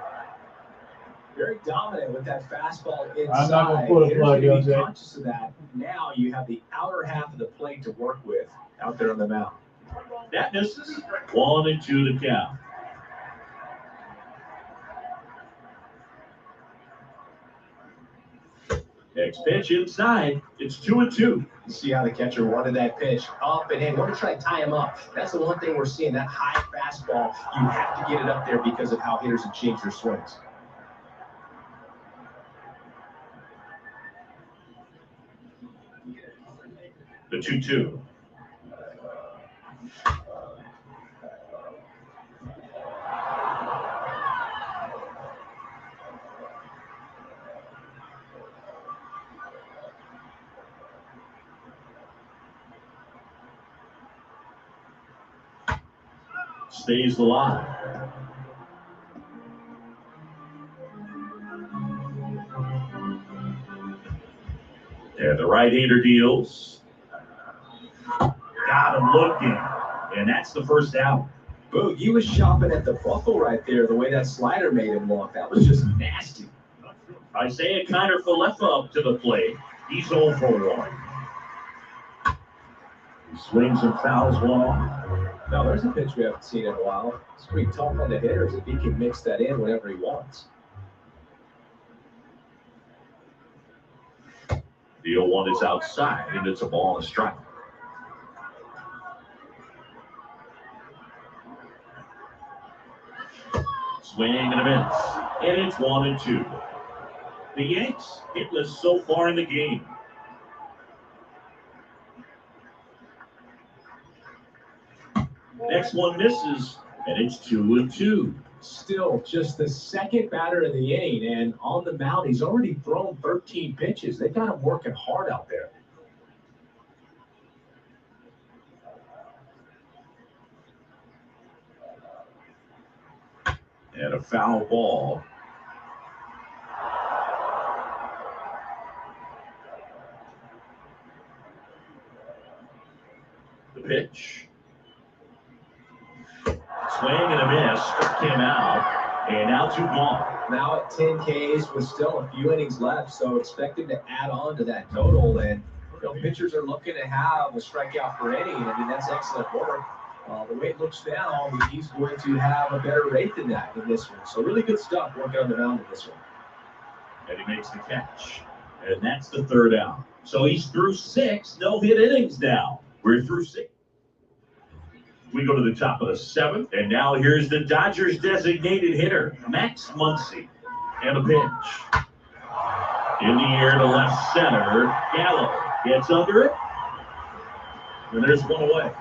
Very dominant with that fastball inside. I'm not gonna pull the plug, Hitters LJ. be conscious of that. Now you have the outer half of the plate to work with out there on the mound. That misses. 1-2 the count. Next pitch inside. It's 2-2. You see how the catcher wanted that pitch up and in. Want to try to tie him up. That's the one thing we're seeing, that high fastball. You have to get it up there because of how hitters have changed their swings. The 2-2. Stays alive. And the right-hander deals. Got him looking. And that's the first out. Boog, he was shopping at the buckle right there, the way that slider made him look. That was just nasty. Isaiah Kiner-Falefa up to the plate. He's 0 for 1. He swings and fouls one off. Now, there's a pitch we haven't seen in a while. It's pretty tough on the hitters if he can mix that in whenever he wants. The 0-1 is outside, and it's a ball and a strike. Swing and a miss, and it's 1-2. The Yanks hitless so far in the game. Next one misses, and it's 2-2. Still just the second batter of the inning, and on the mound, he's already thrown 13 pitches. They got him working hard out there. And a foul ball. The pitch. Swing and a miss. Struck him out. And now 2 gone. Now at 10 Ks with still a few innings left, so expect him to add on to that total. And pitchers are looking to have a strikeout per inning. I mean, that's excellent work. The way it looks now, I mean, he's going to have a better rate than that in this one. So really good stuff working on the mound in this one. And he makes the catch. And that's the 3rd out. So he's through 6 no-hit innings now. We're through 6. We go to the top of the 7th. And now here's the Dodgers designated hitter, Max Muncy. And a pitch. In the air to left center. Gallo gets under it. And there's one away.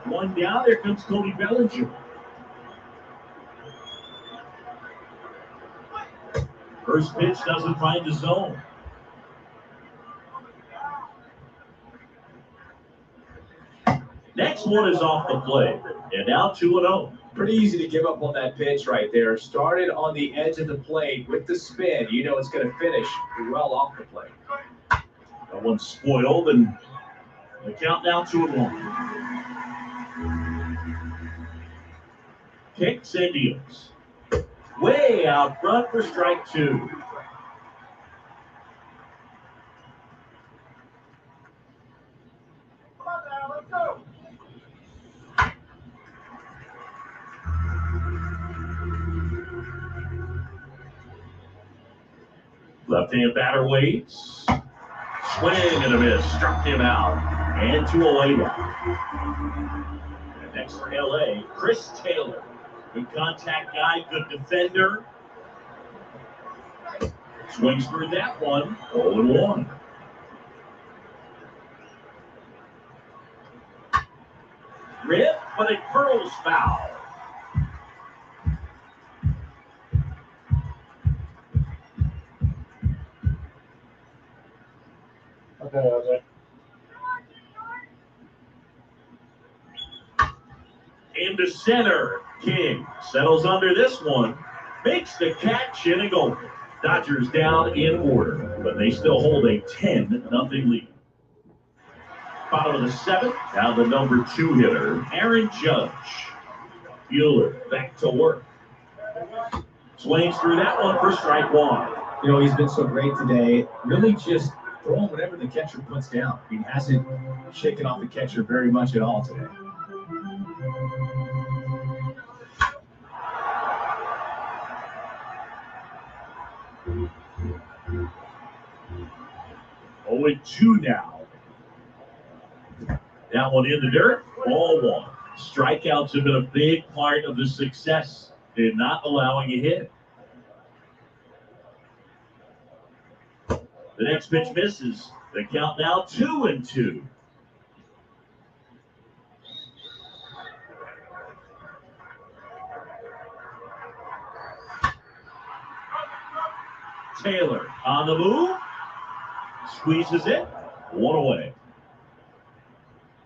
One down, there comes Cody Bellinger. First pitch doesn't find the zone. Next one is off the plate. And now 2-0. Pretty easy to give up on that pitch right there. Started on the edge of the plate with the spin. You know it's going to finish well off the plate. That one's spoiled, and the count now 2-1. Kicks and deals. Way out front for strike 2. Left-hand batter waits. Swing and a miss. Struck him out. And 2 away now. And next for LA, Chris Taylor. Good contact guy, good defender. Swings through that one. 0-1. Rip, but it curls foul. Into center. King settles under this one. Makes the catch, inning over. Dodgers down in order, but they still hold a 10-0 lead. Bottom of the seventh, now the number 2 hitter, Aaron Judge. Buehler back to work. Swings through that one for strike 1. You know, he's been so great today. Really just throw him whatever the catcher puts down. He hasn't shaken off the catcher very much at all today. Oh, 2 now. That one in the dirt, ball 1. Strikeouts have been a big part of the success in not allowing a hit. The next pitch misses. The count now 2-2. Taylor on the move. Squeezes it. 1 away.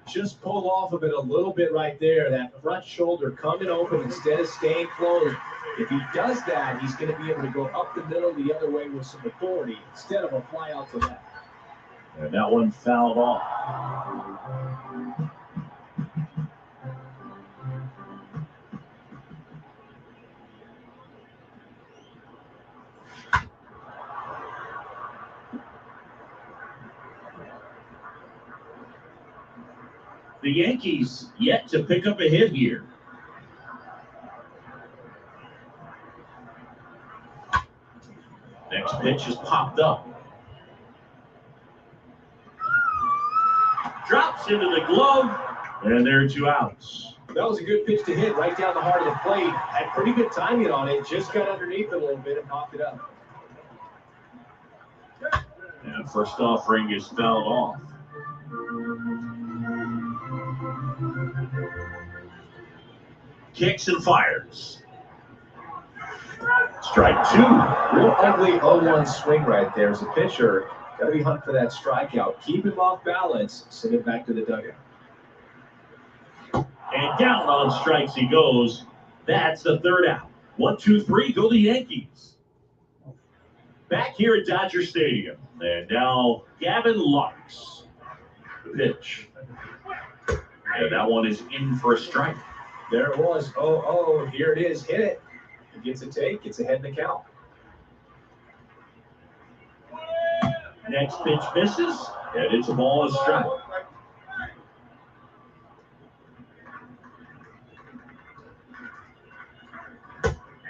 Just pull off of it a little bit right there. That front shoulder coming open instead of staying closed. If he does that, he's going to be able to go up the middle the other way with some authority instead of a fly out to left. And that one fouled off. The Yankees yet to pick up a hit here. Next pitch is popped up. Drops into the glove, and there are 2 outs. That was a good pitch to hit right down the heart of the plate. Had pretty good timing on it. Just got underneath it a little bit and popped it up. And first offering is fouled off. Kicks and fires. Strike 2. Real ugly 0-1 swing right there. As a pitcher, got to be hunting for that strikeout. Keep him off balance. Send it back to the dugout. And down on strikes he goes. That's the 3rd out. 1, 2, 3, go the Yankees. Back here at Dodger Stadium. And now Gavin Lux. The pitch. And that one is in for a strike. There it was. Oh, here it is. Hit it. He gets a take. It's ahead in the count. Next pitch misses, and it's a ball and strike.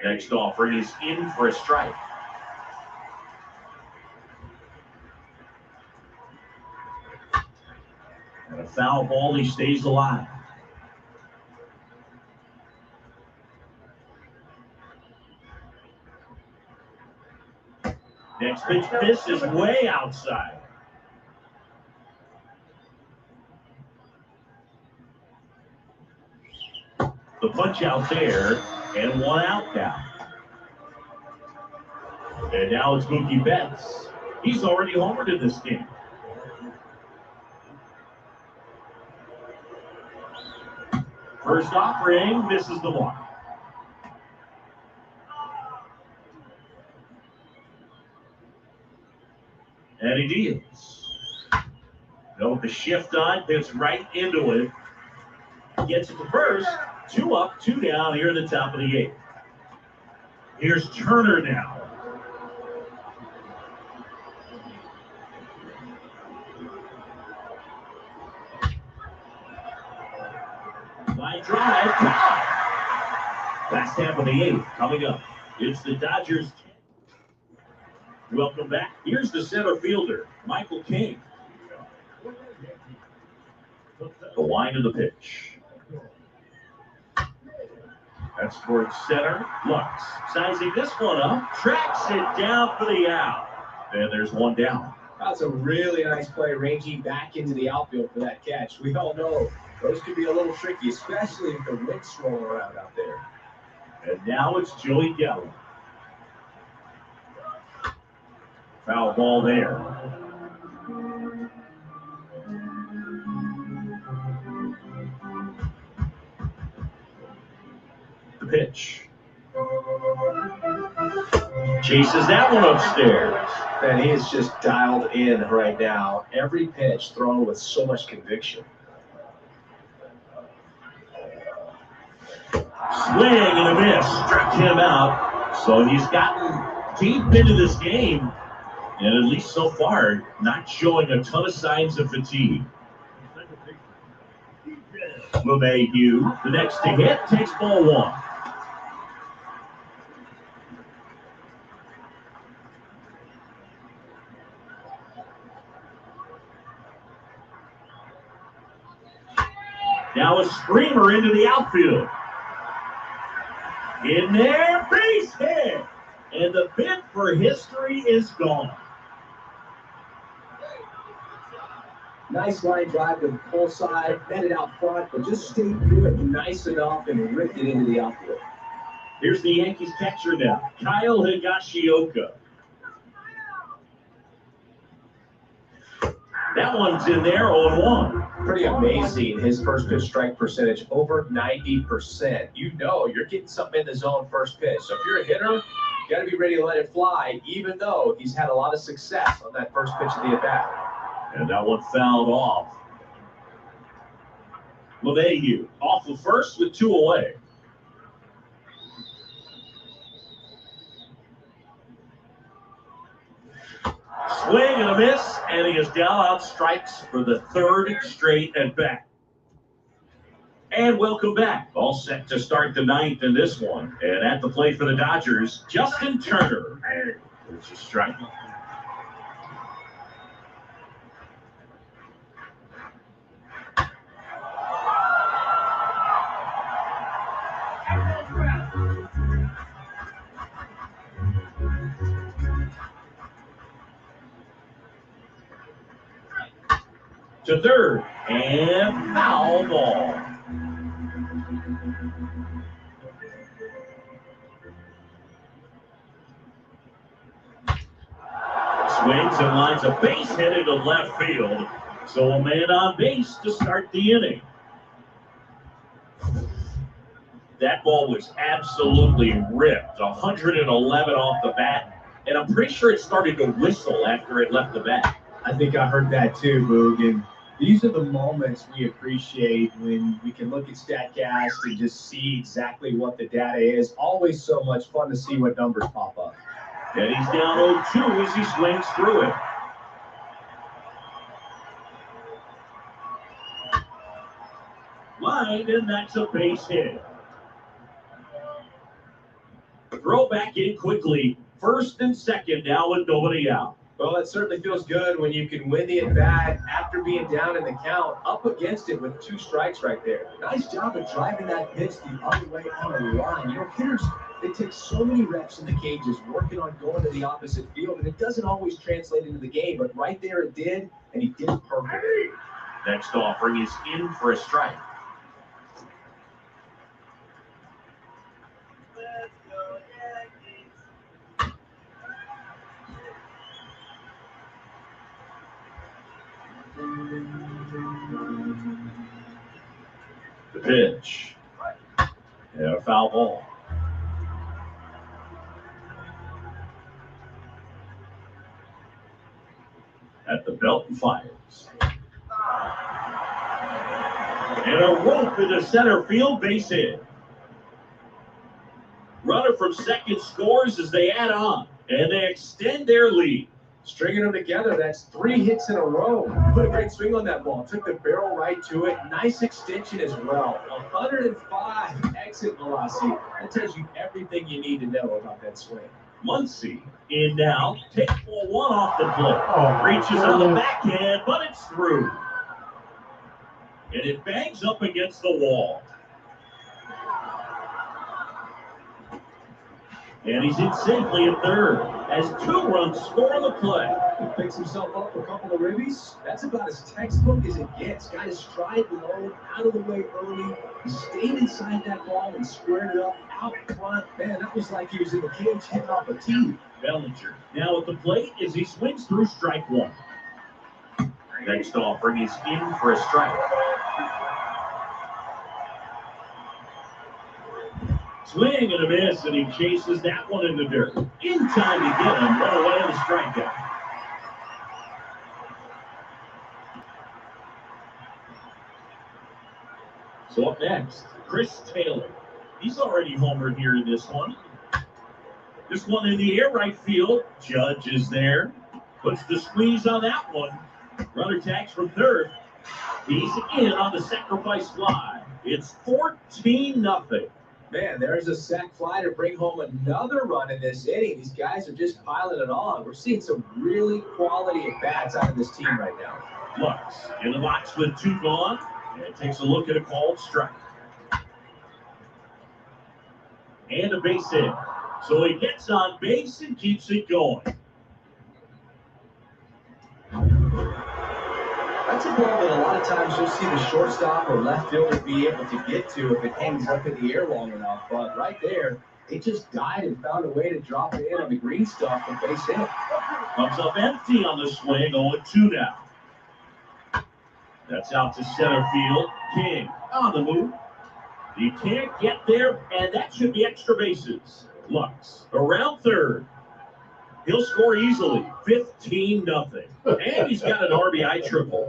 Next offering is in for a strike. And a foul ball, he stays alive. Next pitch misses way outside. The punch out there, and 1 out now. And now it's Mookie Betts. He's already homered in this game. First offering misses the mark. And he deals. With the shift on, hits right into it. Gets it to first. 2 up, 2 down here at the top of the 8th. Here's Turner now. Line drive. Last half of the 8th coming up. It's the Dodgers. Welcome back. Here's the center fielder, Michael King. The line of the pitch. That's towards center. Lux sizing this one up. Tracks it down for the out. And there's 1 down. That's a really nice play, ranging back into the outfield for that catch. We all know those can be a little tricky, especially if the wind's swirling around out there. And now it's Joey Gallo. Foul ball there. pitch. Chases that one upstairs. Man, he is just dialed in right now. Every pitch thrown with so much conviction. Swing and a miss. Struck him out. So he's gotten deep into this game. And at least so far, not showing a ton of signs of fatigue. LeMahieu, the next to hit, takes ball one. Now a screamer into the outfield. In there, base hit. And the bid for history is gone. Nice line drive to the pull side, met it out front, but just stayed through it nice enough and ripped it into the outfield. Here's the Yankees catcher now, Kyle Higashioka. That one's in there, 0-1. Pretty amazing, his first pitch strike percentage, over 90%. You know you're getting something in the zone first pitch. So if you're a hitter, you got to be ready to let it fly, even though he's had a lot of success on that first pitch of the at-bat. And that one fouled off. LeMahieu off of first with 2 away. Swing and a miss, and he is down on strikes for the 3rd straight at bat. And welcome back. All set to start the 9th in this one. And at the plate for the Dodgers, Justin Turner. There's a strike. To third, and foul ball. Swings and lines a base hit into left field. So a man on base to start the inning. That ball was absolutely ripped. 111 off the bat. And I'm pretty sure it started to whistle after it left the bat. I think I heard that too, Boog. And these are the moments we appreciate when we can look at StatCast and just see exactly what the data is. Always so much fun to see what numbers pop up. And he's down 0-2 as he swings through it. Line, and that's a base hit. Throw back in quickly. First and second now with nobody out. Well, that certainly feels good when you can win the at-bat after being down in the count, up against it with 2 strikes right there. Nice job of driving that pitch the other way on the line. You know, hitters, they take so many reps in the cages working on going to the opposite field, and it doesn't always translate into the game, but right there it did, and he did it perfectly. Next offering is in for a strike. The pitch. And a foul ball. At the belt and fires. And a rope into center field, base hit. Runner from second scores as they add on, and they extend their lead. Stringing them together, that's 3 hits in a row. Put a great swing on that ball. Took the barrel right to it. Nice extension as well. 105 exit velocity. That tells you everything you need to know about that swing. Muncy in now. Takes ball 1 off the plate. Reaches on the backhand, but it's through. And it bangs up against the wall. And he's in safely at third as 2 runs score on the play. He picks himself up a couple of ribbies. That's about as textbook as it gets. Got his stride low, out of the way early. He stayed inside that ball and squared it up out front. Man, that was like he was in the cage hitting off a tee. Bellinger now at the plate as he swings through strike 1. Next offering is in for a strike. Swing and a miss, and he chases that one in the dirt. In time to get him, right away on the strikeout. So up next, Chris Taylor. He's already homered here in this one. This one in the air, right field. Judge is there. Puts the squeeze on that one. Runner tags from third. He's in on the sacrifice fly. It's 14-0. Man, there's a sac fly to bring home another run in this inning. These guys are just piling it on. We're seeing some really quality at-bats out of this team right now. Lux in the box with 2 gone. And takes a look at a called strike. And a base hit. So he gets on base and keeps it going. That's a ball that a lot of times you'll see the shortstop or left fielder be able to get to if it hangs up in the air long enough. But right there, it just died and found a way to drop it in on the green stuff and base hit. Comes up empty on the swing, 0-2 now. That's out to center field. King on the move. He can't get there, and that should be extra bases. Lux around third. He'll score easily, 15-0. And he's got an RBI triple.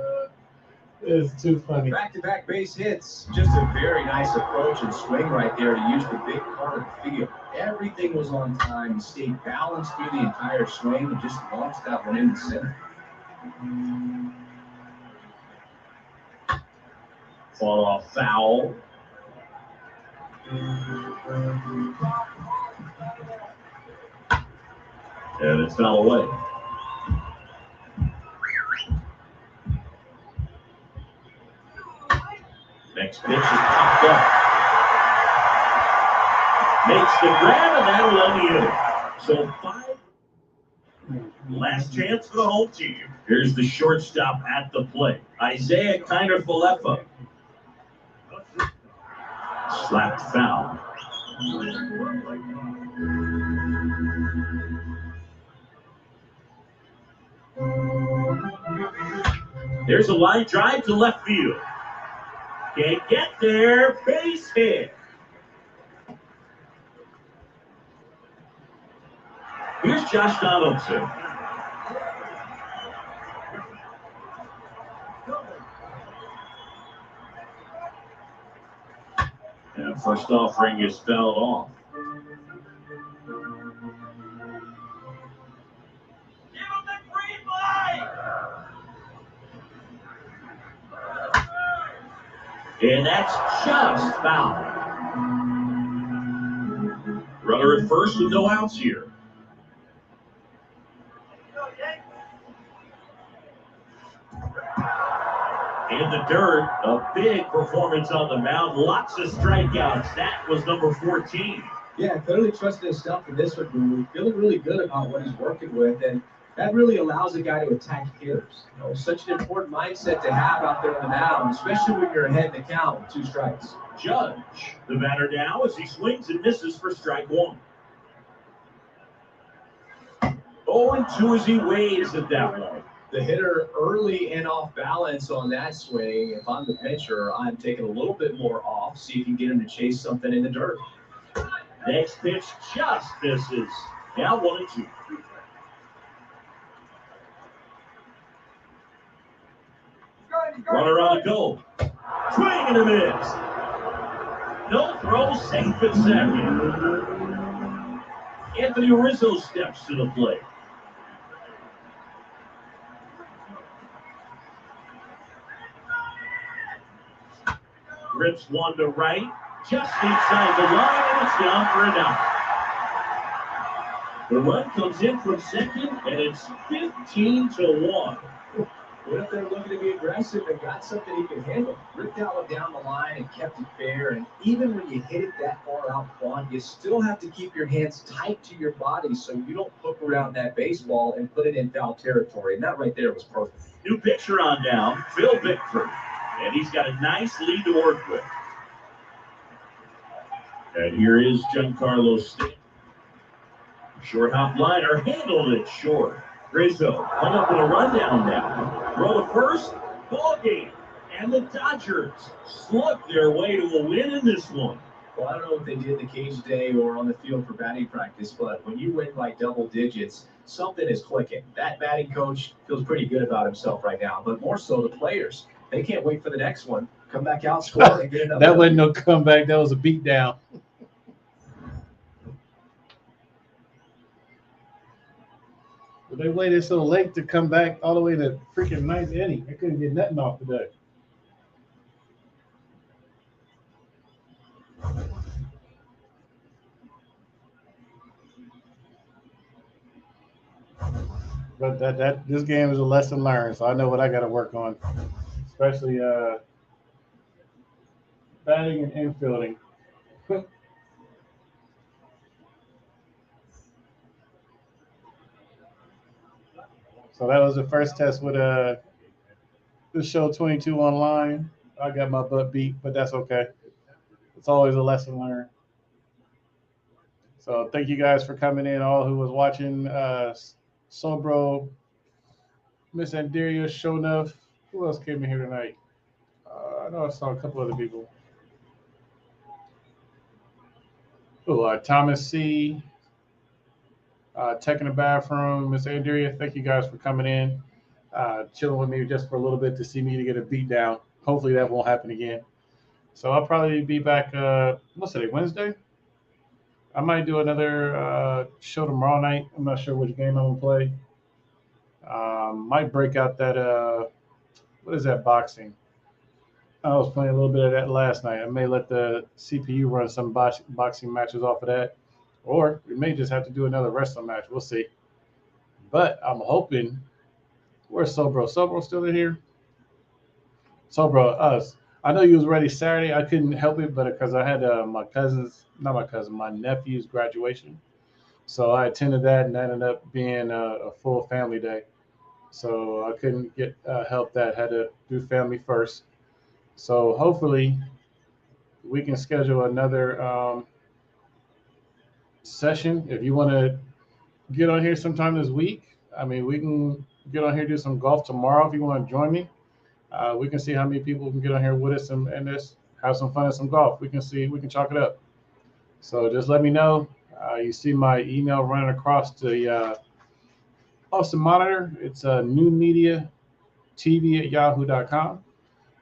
It's too funny. Back-to-back base hits. Just a very nice approach and swing right there to use the big part of the field. Everything was on time. He stayed balanced through the entire swing and just launched that one in the center. Fall off foul. And it's foul away. Next pitch is popped up. Makes the grab, and that'll end the inning. So 5. Last chance for the home team. Here's the shortstop at the plate. Isaiah Kiner-Falefa. Slapped foul. There's a line drive to left field. Can't get there. Base hit. Here's Josh Donaldson. And first offering is fouled off. And that's just foul. Runner at first with no outs here. In the dirt, a big performance on the mound. Lots of strikeouts. That was number 14. Yeah, clearly trusting himself in this one. Feeling really good about what he's working with. And that really allows a guy to attack hitters. You know, such an important mindset to have out there on the mound, especially when you're ahead in the count with 2 strikes. Judge, the batter now as he swings and misses for strike 1. 0-2 as he waves at that one. The hitter early and off balance on that swing. If I'm the pitcher, I'm taking a little bit more off, see if you can get him to chase something in the dirt. Next pitch just misses. Now 1-2. Runner on the go. Swing and a miss. No throw, safe at second. Anthony Rizzo steps to the plate. Rips one to right, just inside the line, and it's down for an out. The run comes in from second, and it's 15-1. What if they're looking to be aggressive and got something he can handle? Ripped that one down the line and kept it fair. And even when you hit it that far out front, you still have to keep your hands tight to your body so you don't hook around that baseball and put it in foul territory. And that right there was perfect. New pitcher on down, Phil Bickford. And he's got a nice lead to work with. And here is Giancarlo Stanton. Short hop liner handled it short. Rizzo hung up in a rundown now. Throw to first, ball game. And the Dodgers slug their way to a win in this one. Well, I don't know what they did the cage day or on the field for batting practice, but when you win by double digits, something is clicking. That batting coach feels pretty good about himself right now, but more so the players. They can't wait for the next one. Come back out, score, and get another. That wasn't no comeback. That was a beatdown. But they waited so late to come back all the way to freaking ninth inning. I couldn't get nothing off today. But this game is a lesson learned, so I know what I got to work on, especially batting and infielding. So that was the first test with this show 22 online. I got my butt beat, but that's okay. It's always a lesson learned. So thank you guys for coming in, all who was watching. Sobro, Miss Andaria, Shonuff. Who else came in here tonight? I know I saw a couple other people. Oh, Thomas C. Tech in the Bathroom, Miss Andaria. Thank you guys for coming in, chilling with me just for a little bit to see me to get a beat down. Hopefully that won't happen again. So I'll probably be back. What's today? Wednesday. I might do another show tomorrow night. I'm not sure which game I'm gonna play. Might break out that what is that boxing? I was playing a little bit of that last night. I may let the CPU run some boxing matches off of that, or we may just have to do another wrestling match. We'll see. But I'm hoping. Where's Sobro? Sobro still in here? Sobro, us. I know you was ready Saturday. I couldn't help it, but because I had my nephew's graduation. So I attended that, and that ended up being a full family day. So I couldn't get help that. Had to do family first. So hopefully we can schedule another session. If you want to get on here sometime this week, I mean, we can get on here, do some golf tomorrow if you want to join me. We can see how many people can get on here with us and just have some fun at some golf. We can chalk it up. So just let me know. You see my email running across the Austin monitor. It's newmediatv@yahoo.com.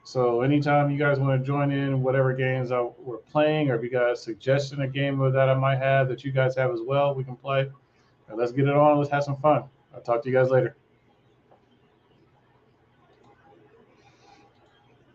So anytime you guys want to join in whatever games we're playing, or if you guys suggestion a game that I might have that you guys have as well, we can play. Let's get it on. Let's have some fun. I'll talk to you guys later.